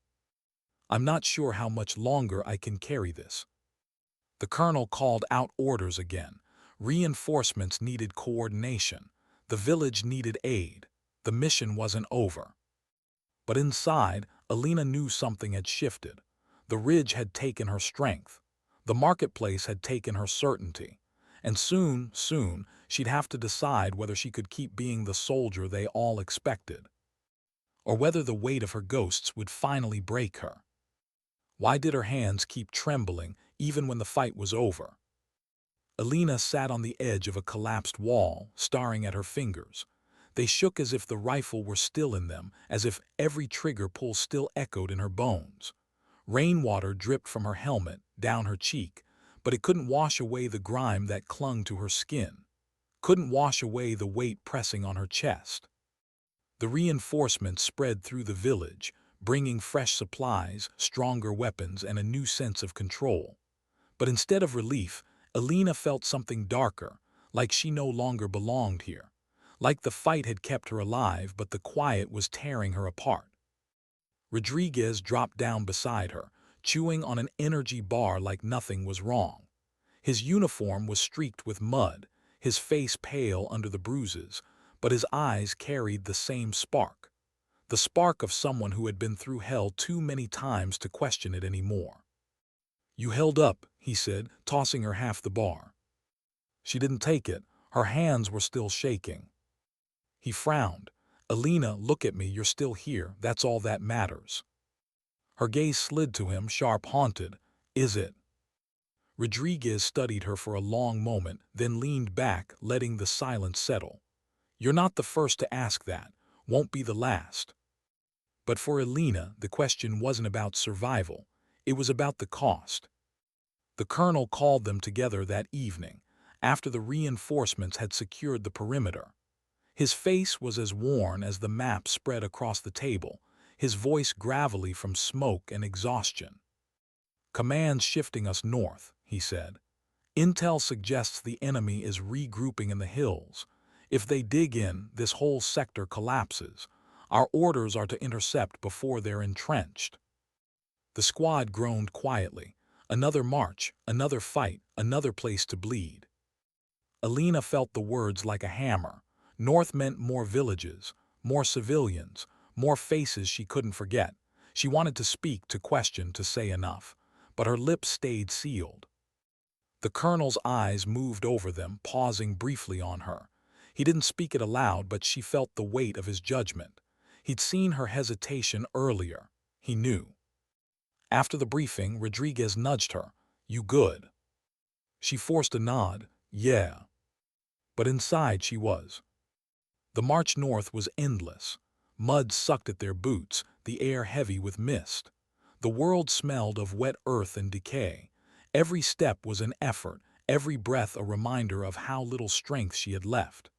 "I'm not sure how much longer I can carry this." The colonel called out orders again. Reinforcements needed coordination. The village needed aid. The mission wasn't over. But inside, Alina knew something had shifted. The ridge had taken her strength. The marketplace had taken her certainty. And soon, she'd have to decide whether she could keep being the soldier they all expected, or whether the weight of her ghosts would finally break her. Why did her hands keep trembling even when the fight was over? Alina sat on the edge of a collapsed wall, staring at her fingers. They shook as if the rifle were still in them, as if every trigger pull still echoed in her bones. Rainwater dripped from her helmet, down her cheek, but it couldn't wash away the grime that clung to her skin. Couldn't wash away the weight pressing on her chest. The reinforcements spread through the village, bringing fresh supplies, stronger weapons, and a new sense of control. But instead of relief, Alina felt something darker, like she no longer belonged here. Like the fight had kept her alive, but the quiet was tearing her apart. Rodriguez dropped down beside her, chewing on an energy bar like nothing was wrong. His uniform was streaked with mud, his face pale under the bruises, but his eyes carried the same spark. The spark of someone who had been through hell too many times to question it anymore. "You held up," he said, tossing her half the bar. She didn't take it. Her hands were still shaking. He frowned. "Alina, look at me. You're still here. That's all that matters." Her gaze slid to him, sharp, haunted. "Is it?" Rodriguez studied her for a long moment, then leaned back, letting the silence settle. "You're not the first to ask that. Won't be the last." But for Alina, the question wasn't about survival. It was about the cost. The colonel called them together that evening, after the reinforcements had secured the perimeter. His face was as worn as the map spread across the table, his voice gravelly from smoke and exhaustion. "Command's shifting us north," he said. "Intel suggests the enemy is regrouping in the hills. If they dig in, this whole sector collapses. Our orders are to intercept before they're entrenched." The squad groaned quietly. Another march, another fight, another place to bleed. Alina felt the words like a hammer. North meant more villages, more civilians, more faces she couldn't forget. She wanted to speak, to question, to say enough, but her lips stayed sealed. The colonel's eyes moved over them, pausing briefly on her. He didn't speak it aloud, but she felt the weight of his judgment. He'd seen her hesitation earlier. He knew. After the briefing, Rodriguez nudged her. "You good?" She forced a nod. "Yeah." But inside she was. The march north was endless. Mud sucked at their boots, the air heavy with mist. The world smelled of wet earth and decay. Every step was an effort, every breath a reminder of how little strength she had left.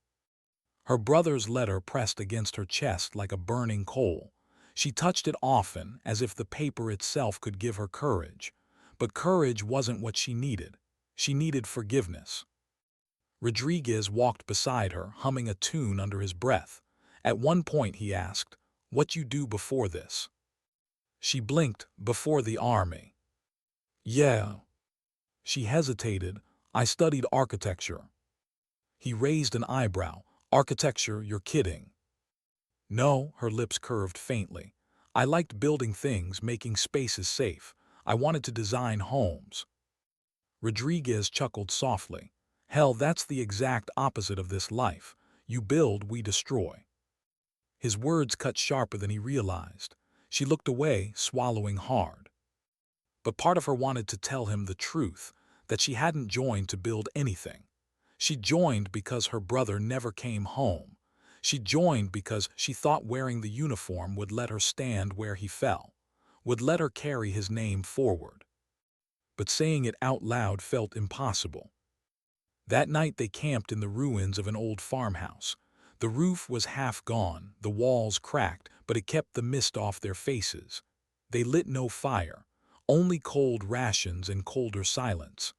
Her brother's letter pressed against her chest like a burning coal. She touched it often, as if the paper itself could give her courage. But courage wasn't what she needed. She needed forgiveness. Rodriguez walked beside her, humming a tune under his breath. At one point he asked, "What you do before this?" She blinked. "Before the army." "Yeah." She hesitated. "I studied architecture." He raised an eyebrow. "Architecture, you're kidding." "No," her lips curved faintly. "I liked building things, making spaces safe. I wanted to design homes." Rodriguez chuckled softly. "Hell, that's the exact opposite of this life. You build, we destroy." His words cut sharper than he realized. She looked away, swallowing hard. But part of her wanted to tell him the truth, that she hadn't joined to build anything. She joined because her brother never came home. She joined because she thought wearing the uniform would let her stand where he fell, would let her carry his name forward. But saying it out loud felt impossible. That night they camped in the ruins of an old farmhouse. The roof was half gone, the walls cracked, but it kept the mist off their faces. They lit no fire, only cold rations and colder silence.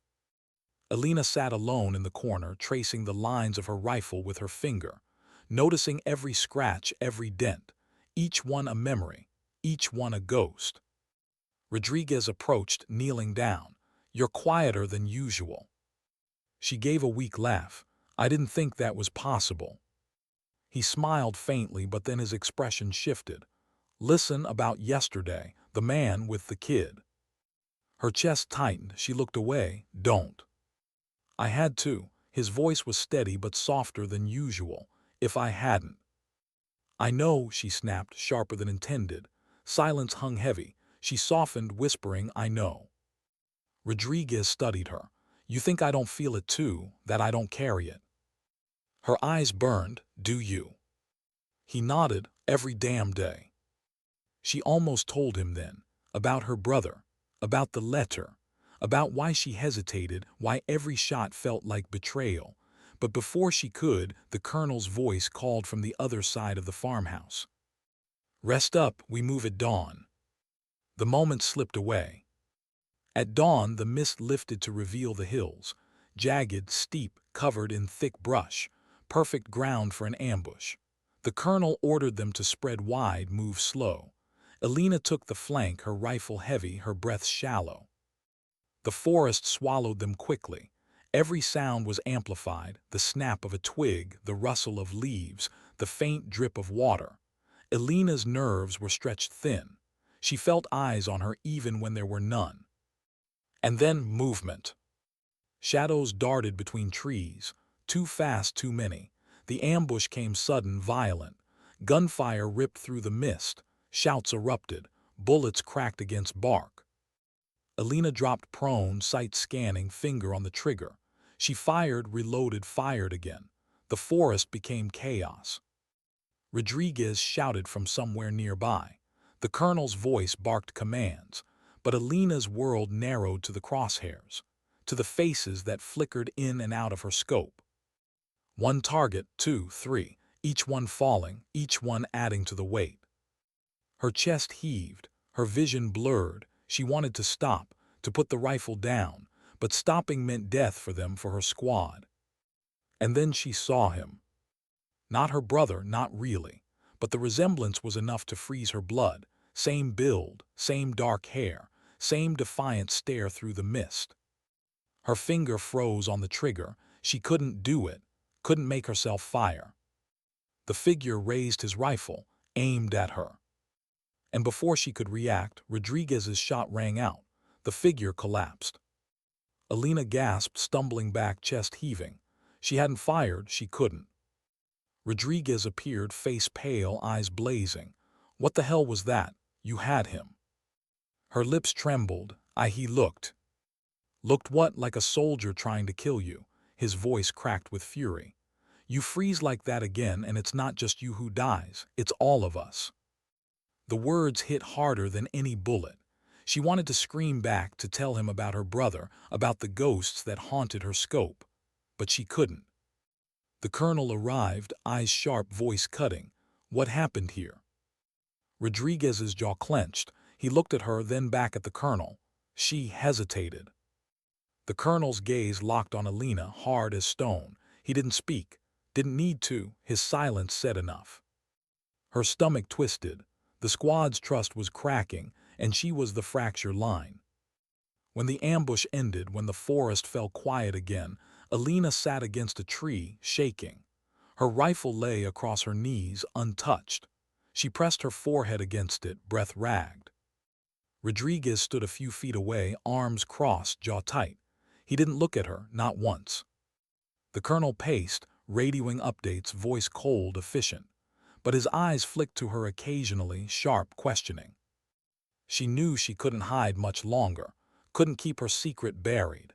Alina sat alone in the corner, tracing the lines of her rifle with her finger, noticing every scratch, every dent, each one a memory, each one a ghost. Rodriguez approached, kneeling down. "You're quieter than usual." She gave a weak laugh. "I didn't think that was possible." He smiled faintly, but then his expression shifted. "Listen, about yesterday, the man with the kid." Her chest tightened. She looked away. "Don't." "I had to." His voice was steady but softer than usual. "If I hadn't." "I know," she snapped, sharper than intended. Silence hung heavy. She softened, whispering, "I know." Rodriguez studied her. "You think I don't feel it too, that I don't carry it?" Her eyes burned. "Do you?" He nodded. "Every damn day." She almost told him then, about her brother, about the letter, about why she hesitated, why every shot felt like betrayal. But before she could, the colonel's voice called from the other side of the farmhouse. "Rest up, we move at dawn." The moment slipped away. At dawn, the mist lifted to reveal the hills, jagged, steep, covered in thick brush, perfect ground for an ambush. The colonel ordered them to spread wide, move slow. Alina took the flank, her rifle heavy, her breath shallow. The forest swallowed them quickly. Every sound was amplified, the snap of a twig, the rustle of leaves, the faint drip of water. Alina's nerves were stretched thin. She felt eyes on her even when there were none. And then movement. Shadows darted between trees, too fast, too many. The ambush came sudden, violent. Gunfire ripped through the mist. Shouts erupted. Bullets cracked against bark. Alina dropped prone, sight scanning, finger on the trigger. She fired, reloaded, fired again. The forest became chaos. Rodriguez shouted from somewhere nearby. The colonel's voice barked commands, but Alina's world narrowed to the crosshairs, to the faces that flickered in and out of her scope. One target, two, three, each one falling, each one adding to the weight. Her chest heaved, her vision blurred. She wanted to stop, to put the rifle down, but stopping meant death for them, for her squad. And then she saw him. Not her brother, not really, but the resemblance was enough to freeze her blood. Same build, same dark hair, same defiant stare through the mist. Her finger froze on the trigger. She couldn't do it, couldn't make herself fire. The figure raised his rifle, aimed at her. And before she could react, Rodriguez's shot rang out. The figure collapsed. Alina gasped, stumbling back, chest heaving. She hadn't fired, she couldn't. Rodriguez appeared, face pale, eyes blazing. "What the hell was that? You had him." Her lips trembled. He looked. "Looked what? Like a soldier trying to kill you." His voice cracked with fury. "You freeze like that again, and it's not just you who dies, it's all of us." The words hit harder than any bullet. She wanted to scream back, to tell him about her brother, about the ghosts that haunted her scope. But she couldn't. The colonel arrived, eyes sharp, voice cutting. What happened here? Rodriguez's jaw clenched. He looked at her, then back at the colonel. She hesitated. The colonel's gaze locked on Alina, hard as stone. He didn't speak. Didn't need to. His silence said enough. Her stomach twisted. The squad's trust was cracking, and she was the fracture line. When the ambush ended, when the forest fell quiet again, Alina sat against a tree, shaking. Her rifle lay across her knees, untouched. She pressed her forehead against it, breath ragged. Rodriguez stood a few feet away, arms crossed, jaw tight. He didn't look at her, not once. The colonel paced, radioing updates, voice cold, efficient. But his eyes flicked to her occasionally, sharp, questioning. She knew she couldn't hide much longer, couldn't keep her secret buried.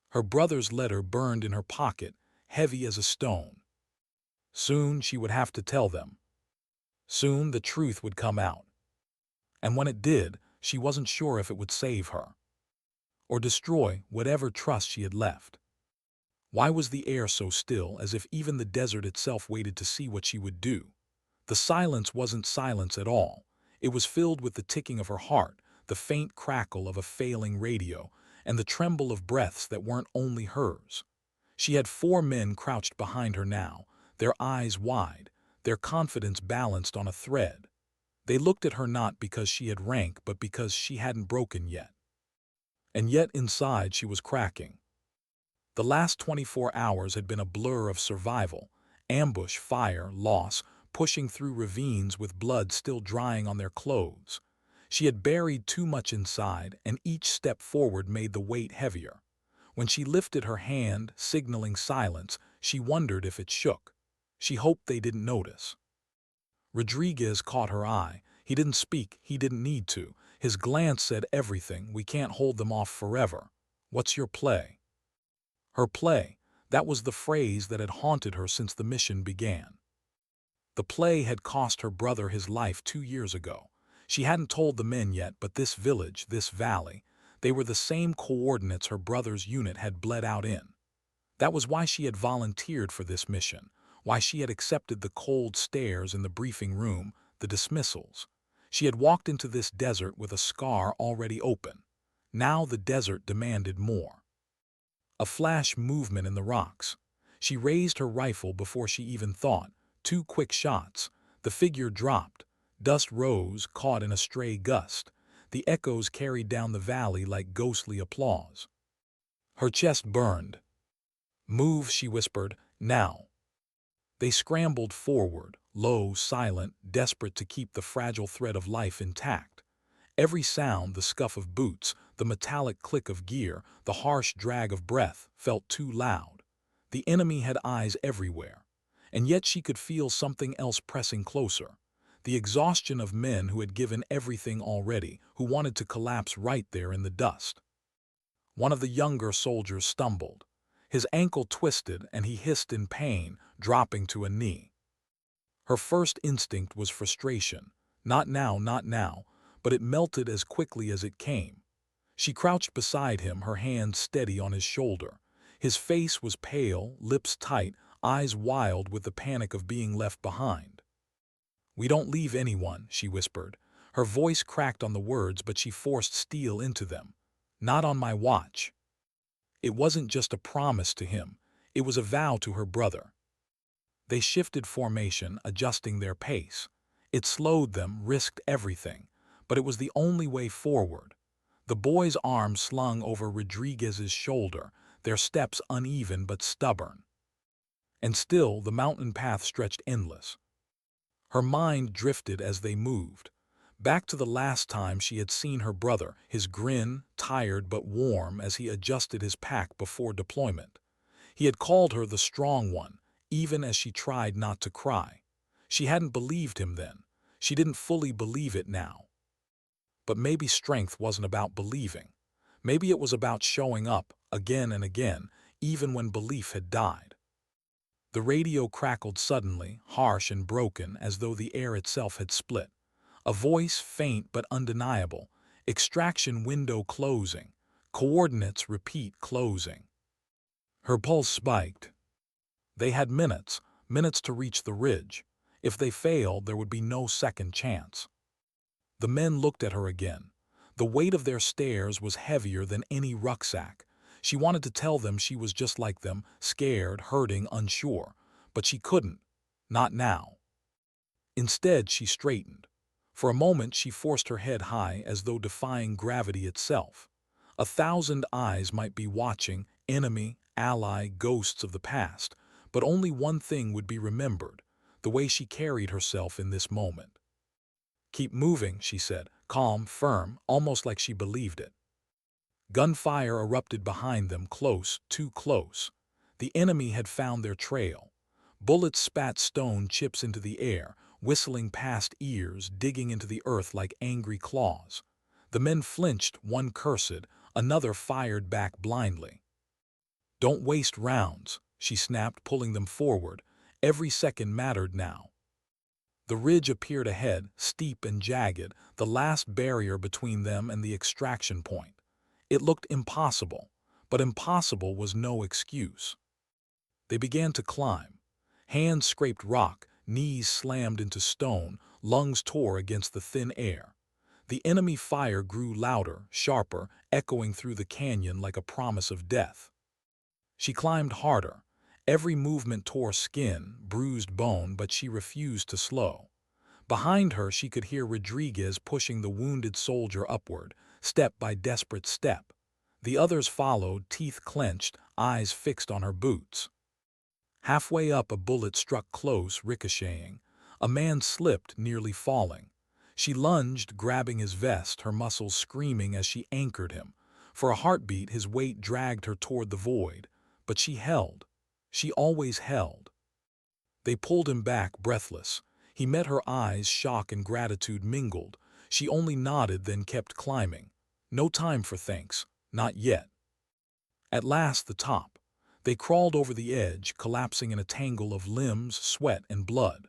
Her brother's letter burned in her pocket, heavy as a stone. Soon she would have to tell them. Soon the truth would come out. And when it did, she wasn't sure if it would save her or destroy whatever trust she had left. Why was the air so still, as if even the desert itself waited to see what she would do? The silence wasn't silence at all. It was filled with the ticking of her heart, the faint crackle of a failing radio, and the tremble of breaths that weren't only hers. She had 4 men crouched behind her now, their eyes wide, their confidence balanced on a thread. They looked at her not because she had rank, but because she hadn't broken yet. And yet inside she was cracking. The last 24 hours had been a blur of survival, ambush, fire, loss, pushing through ravines with blood still drying on their clothes. She had buried too much inside, and each step forward made the weight heavier. When she lifted her hand, signaling silence, she wondered if it shook. She hoped they didn't notice. Rodriguez caught her eye. He didn't speak, he didn't need to. His glance said everything. We can't hold them off forever. What's your play? Her play, that was the phrase that had haunted her since the mission began. The play had cost her brother his life 2 years ago. She hadn't told the men yet, but this village, this valley, they were the same coordinates her brother's unit had bled out in. That was why she had volunteered for this mission, why she had accepted the cold stares in the briefing room, the dismissals. She had walked into this desert with a scar already open. Now the desert demanded more. A flash movement in the rocks. She raised her rifle before she even thought. 2 quick shots. The figure dropped. Dust rose, caught in a stray gust. The echoes carried down the valley like ghostly applause. Her chest burned. Move, she whispered, now. They scrambled forward, low, silent, desperate to keep the fragile thread of life intact. Every sound, the scuff of boots, the metallic click of gear, the harsh drag of breath, felt too loud. The enemy had eyes everywhere. And yet she could feel something else pressing closer. The exhaustion of men who had given everything already, who wanted to collapse right there in the dust. One of the younger soldiers stumbled. His ankle twisted and he hissed in pain, dropping to a knee. Her first instinct was frustration. Not now, not now, but it melted as quickly as it came. She crouched beside him, her hand steady on his shoulder. His face was pale, lips tight, eyes wild with the panic of being left behind. "We don't leave anyone," she whispered. Her voice cracked on the words, but she forced steel into them. "Not on my watch." It wasn't just a promise to him. It was a vow to her brother. They shifted formation, adjusting their pace. It slowed them, risked everything, but it was the only way forward. The boy's arms slung over Rodriguez's shoulder, their steps uneven but stubborn. And still the mountain path stretched endless. Her mind drifted as they moved, back to the last time she had seen her brother, his grin, tired but warm as he adjusted his pack before deployment. He had called her the strong one, even as she tried not to cry. She hadn't believed him then. She didn't fully believe it now. But maybe strength wasn't about believing. Maybe it was about showing up again and again, even when belief had died. The radio crackled suddenly, harsh and broken, as though the air itself had split. A voice, faint but undeniable. Extraction window closing. Coordinates repeat closing. Her pulse spiked. They had minutes, minutes to reach the ridge. If they failed, there would be no second chance. The men looked at her again. The weight of their stares was heavier than any rucksack. She wanted to tell them she was just like them, scared, hurting, unsure. But she couldn't. Not now. Instead, she straightened. For a moment, she forced her head high as though defying gravity itself. 1,000 eyes might be watching, enemy, ally, ghosts of the past, but only one thing would be remembered, the way she carried herself in this moment. "Keep moving," she said, calm, firm, almost like she believed it. Gunfire erupted behind them, close, too close. The enemy had found their trail. Bullets spat stone chips into the air, whistling past ears, digging into the earth like angry claws. The men flinched, one cursed, another fired back blindly. "Don't waste rounds," she snapped, pulling them forward. Every second mattered now. The ridge appeared ahead, steep and jagged, the last barrier between them and the extraction point. It looked impossible, but impossible was no excuse. They began to climb. Hands scraped rock, knees slammed into stone, lungs tore against the thin air. The enemy fire grew louder, sharper, echoing through the canyon like a promise of death. She climbed harder. Every movement tore skin, bruised bone, but she refused to slow. Behind her, she could hear Rodriguez pushing the wounded soldier upward, step by desperate step. The others followed, teeth clenched, eyes fixed on her boots. Halfway up, a bullet struck close, ricocheting. A man slipped, nearly falling. She lunged, grabbing his vest, her muscles screaming as she anchored him. For a heartbeat, his weight dragged her toward the void. But she held. She always held. They pulled him back, breathless. He met her eyes, shock and gratitude mingled. She only nodded, then kept climbing. No time for thanks. Not yet. At last, the top. They crawled over the edge, collapsing in a tangle of limbs, sweat, and blood.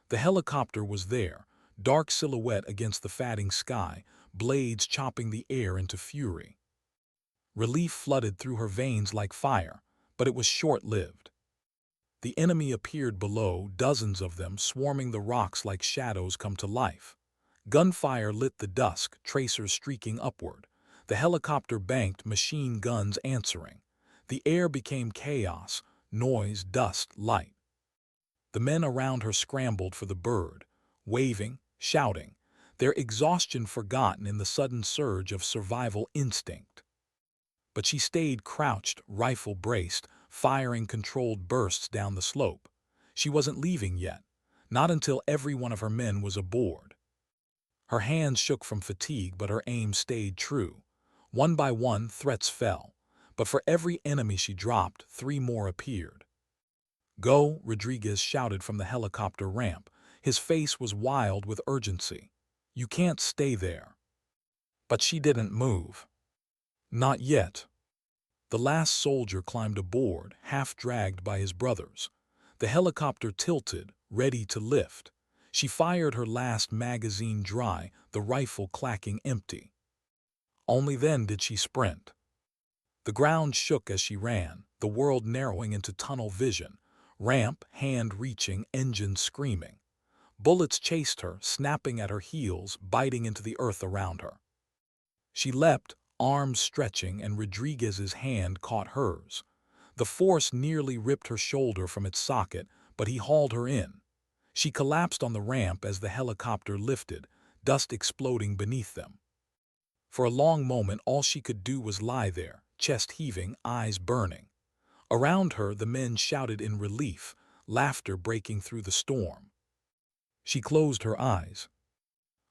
The helicopter was there, dark silhouette against the fatting sky, blades chopping the air into fury. Relief flooded through her veins like fire, but it was short-lived. The enemy appeared below, dozens of them swarming the rocks like shadows come to life. Gunfire lit the dusk, tracers streaking upward. The helicopter banked, machine guns answering. The air became chaos, noise, dust, light. The men around her scrambled for the bird, waving, shouting, their exhaustion forgotten in the sudden surge of survival instinct. But she stayed crouched, rifle braced, firing controlled bursts down the slope. She wasn't leaving yet, not until every one of her men was aboard. Her hands shook from fatigue, but her aim stayed true. One by one, threats fell. But for every enemy she dropped, 3 more appeared. "Go," Rodriguez shouted from the helicopter ramp. His face was wild with urgency. "You can't stay there." But she didn't move. Not yet. The last soldier climbed aboard, half dragged by his brothers. The helicopter tilted, ready to lift. She fired her last magazine dry, the rifle clacking empty. Only then did she sprint. The ground shook as she ran, the world narrowing into tunnel vision. Ramp, hand reaching, engine screaming. Bullets chased her, snapping at her heels, biting into the earth around her. She leapt, arms stretching, and Rodriguez's hand caught hers. The force nearly ripped her shoulder from its socket, but he hauled her in. She collapsed on the ramp as the helicopter lifted, dust exploding beneath them. For a long moment, all she could do was lie there, chest heaving, eyes burning. Around her, the men shouted in relief, laughter breaking through the storm. She closed her eyes.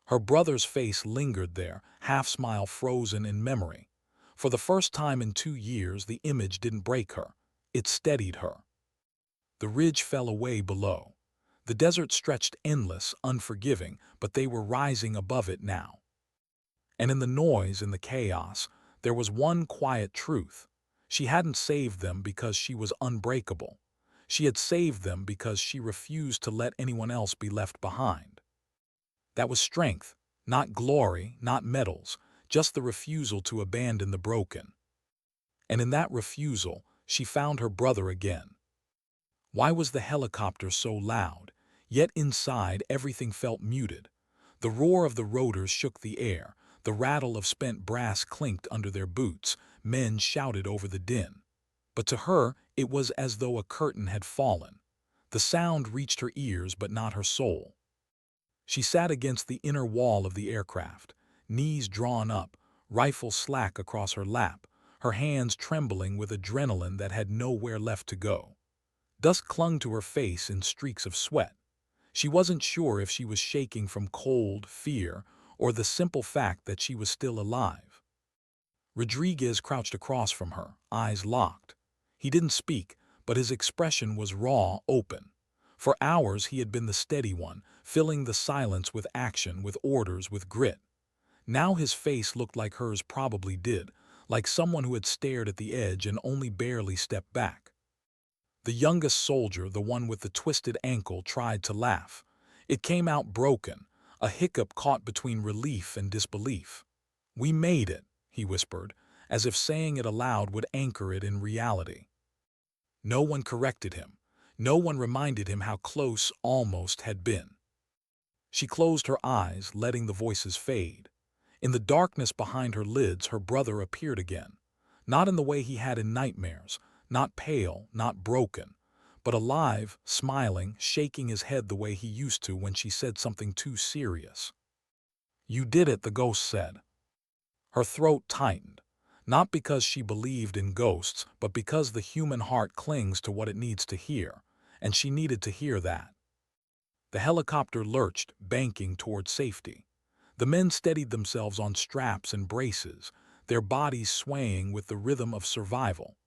Her brother's face lingered there, half-smile frozen in memory. For the first time in 2 years, the image didn't break her. It steadied her. The ridge fell away below. The desert stretched endless, unforgiving, but they were rising above it now. And in the noise, in the chaos, there was one quiet truth. She hadn't saved them because she was unbreakable. She had saved them because she refused to let anyone else be left behind. That was strength, not glory, not medals, just the refusal to abandon the broken. And in that refusal, she found her brother again. Why was the helicopter so loud? Yet inside everything felt muted. The roar of the rotors shook the air, the rattle of spent brass clinked under their boots, men shouted over the din. But to her, it was as though a curtain had fallen. The sound reached her ears but not her soul. She sat against the inner wall of the aircraft, knees drawn up, rifle slack across her lap, her hands trembling with adrenaline that had nowhere left to go. Dust clung to her face in streaks of sweat. She wasn't sure if she was shaking from cold, fear, or the simple fact that she was still alive. Rodriguez crouched across from her, eyes locked. He didn't speak, but his expression was raw, open. For hours he had been the steady one, filling the silence with action, with orders, with grit. Now his face looked like hers probably did, like someone who had stared at the edge and only barely stepped back. The youngest soldier, the one with the twisted ankle, tried to laugh. It came out broken, a hiccup caught between relief and disbelief. "We made it," he whispered, as if saying it aloud would anchor it in reality. No one corrected him. No one reminded him how close almost had been. She closed her eyes, letting the voices fade. In the darkness behind her lids, her brother appeared again. Not in the way he had in nightmares, not pale, not broken, but alive, smiling, shaking his head the way he used to when she said something too serious. "You did it," the ghost said. Her throat tightened, not because she believed in ghosts, but because the human heart clings to what it needs to hear, and she needed to hear that. The helicopter lurched, banking toward safety. The men steadied themselves on straps and braces, their bodies swaying with the rhythm of survival.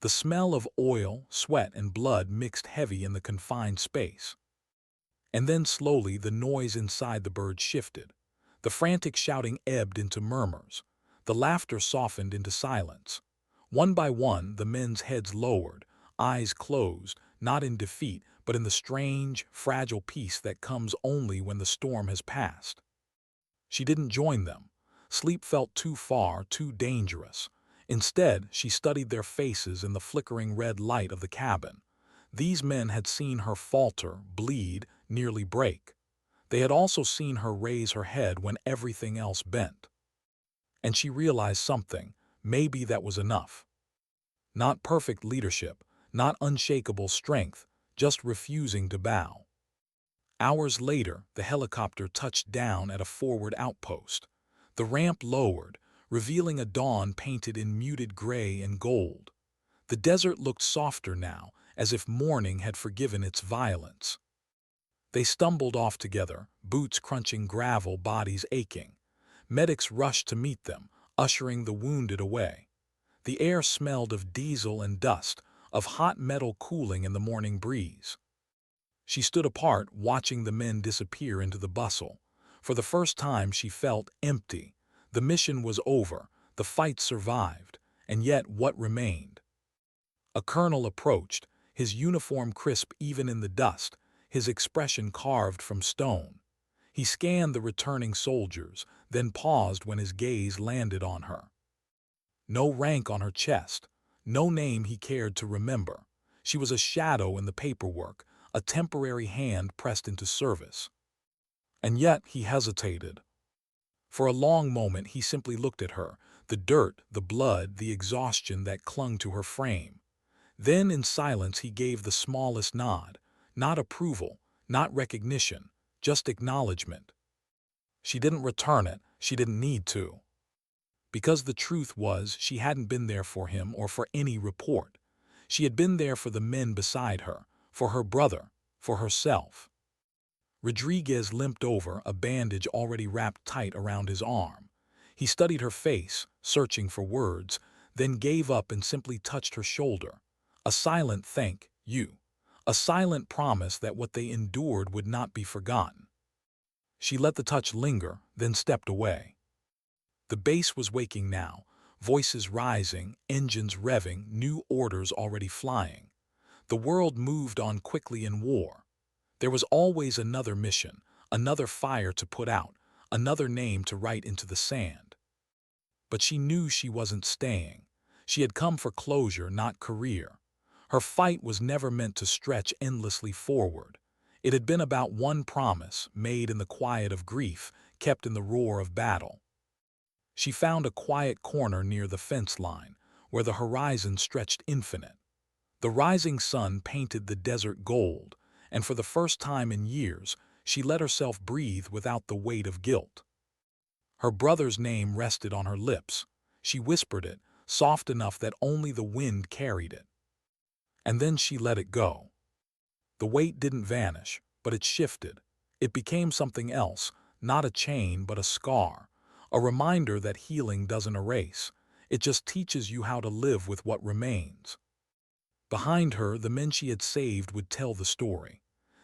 The smell of oil, sweat, and blood mixed heavy in the confined space. And then slowly the noise inside the bird shifted. The frantic shouting ebbed into murmurs. The laughter softened into silence. One by one, the men's heads lowered, eyes closed, not in defeat, but in the strange, fragile peace that comes only when the storm has passed. She didn't join them. Sleep felt too far, too dangerous. Instead, she studied their faces in the flickering red light of the cabin. These men had seen her falter, bleed, nearly break. They had also seen her raise her head when everything else bent. And she realized something. Maybe that was enough. Not perfect leadership, not unshakable strength, just refusing to bow. Hours later, the helicopter touched down at a forward outpost. The ramp lowered, revealing a dawn painted in muted gray and gold. The desert looked softer now, as if morning had forgiven its violence. They stumbled off together, boots crunching gravel, bodies aching. Medics rushed to meet them, ushering the wounded away. The air smelled of diesel and dust, of hot metal cooling in the morning breeze. She stood apart, watching the men disappear into the bustle. For the first time she felt empty. The mission was over, the fight survived, and yet what remained? A colonel approached, his uniform crisp even in the dust, his expression carved from stone. He scanned the returning soldiers, then paused when his gaze landed on her. No rank on her chest, no name he cared to remember. She was a shadow in the paperwork, a temporary hand pressed into service. And yet he hesitated. For a long moment he simply looked at her, the dirt, the blood, the exhaustion that clung to her frame. Then in silence he gave the smallest nod, not approval, not recognition, just acknowledgement. She didn't return it, she didn't need to. Because the truth was, she hadn't been there for him or for any report. She had been there for the men beside her, for her brother, for herself. Rodriguez limped over, a bandage already wrapped tight around his arm. He studied her face, searching for words, then gave up and simply touched her shoulder. A silent thank you. A silent promise that what they endured would not be forgotten. She let the touch linger, then stepped away. The base was waking now, voices rising, engines revving, new orders already flying. The world moved on quickly in war. There was always another mission, another fire to put out, another name to write into the sand. But she knew she wasn't staying. She had come for closure, not career. Her fight was never meant to stretch endlessly forward. It had been about one promise, made in the quiet of grief, kept in the roar of battle. She found a quiet corner near the fence line, where the horizon stretched infinite. The rising sun painted the desert gold, and for the first time in years, she let herself breathe without the weight of guilt. Her brother's name rested on her lips. She whispered it, soft enough that only the wind carried it. And then she let it go. The weight didn't vanish, but it shifted. It became something else, not a chain but a scar, a reminder that healing doesn't erase. It just teaches you how to live with what remains. Behind her, the men she had saved would tell the story.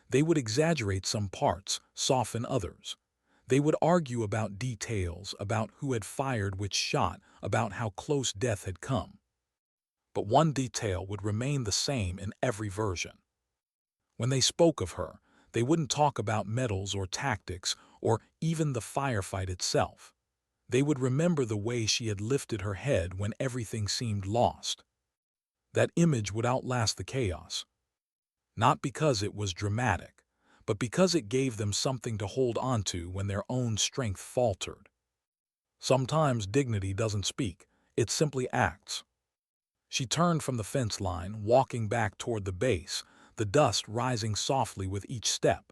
They would exaggerate some parts, soften others. They would argue about details, about who had fired which shot, about how close death had come. But one detail would remain the same in every version. When they spoke of her, they wouldn't talk about medals or tactics or even the firefight itself. They would remember the way she had lifted her head when everything seemed lost. That image would outlast the chaos. Not because it was dramatic, but because it gave them something to hold onto when their own strength faltered. Sometimes dignity doesn't speak, it simply acts. She turned from the fence line, walking back toward the base, the dust rising softly with each step.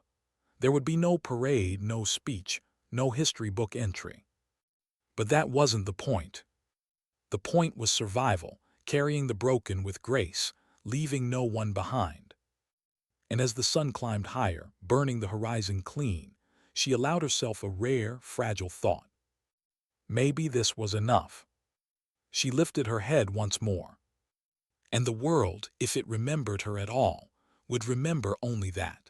There would be no parade, no speech, no history book entry. But that wasn't the point. The point was survival, carrying the broken with grace, leaving no one behind. And as the sun climbed higher, burning the horizon clean, she allowed herself a rare, fragile thought. Maybe this was enough. She lifted her head once more. And the world, if it remembered her at all, would remember only that.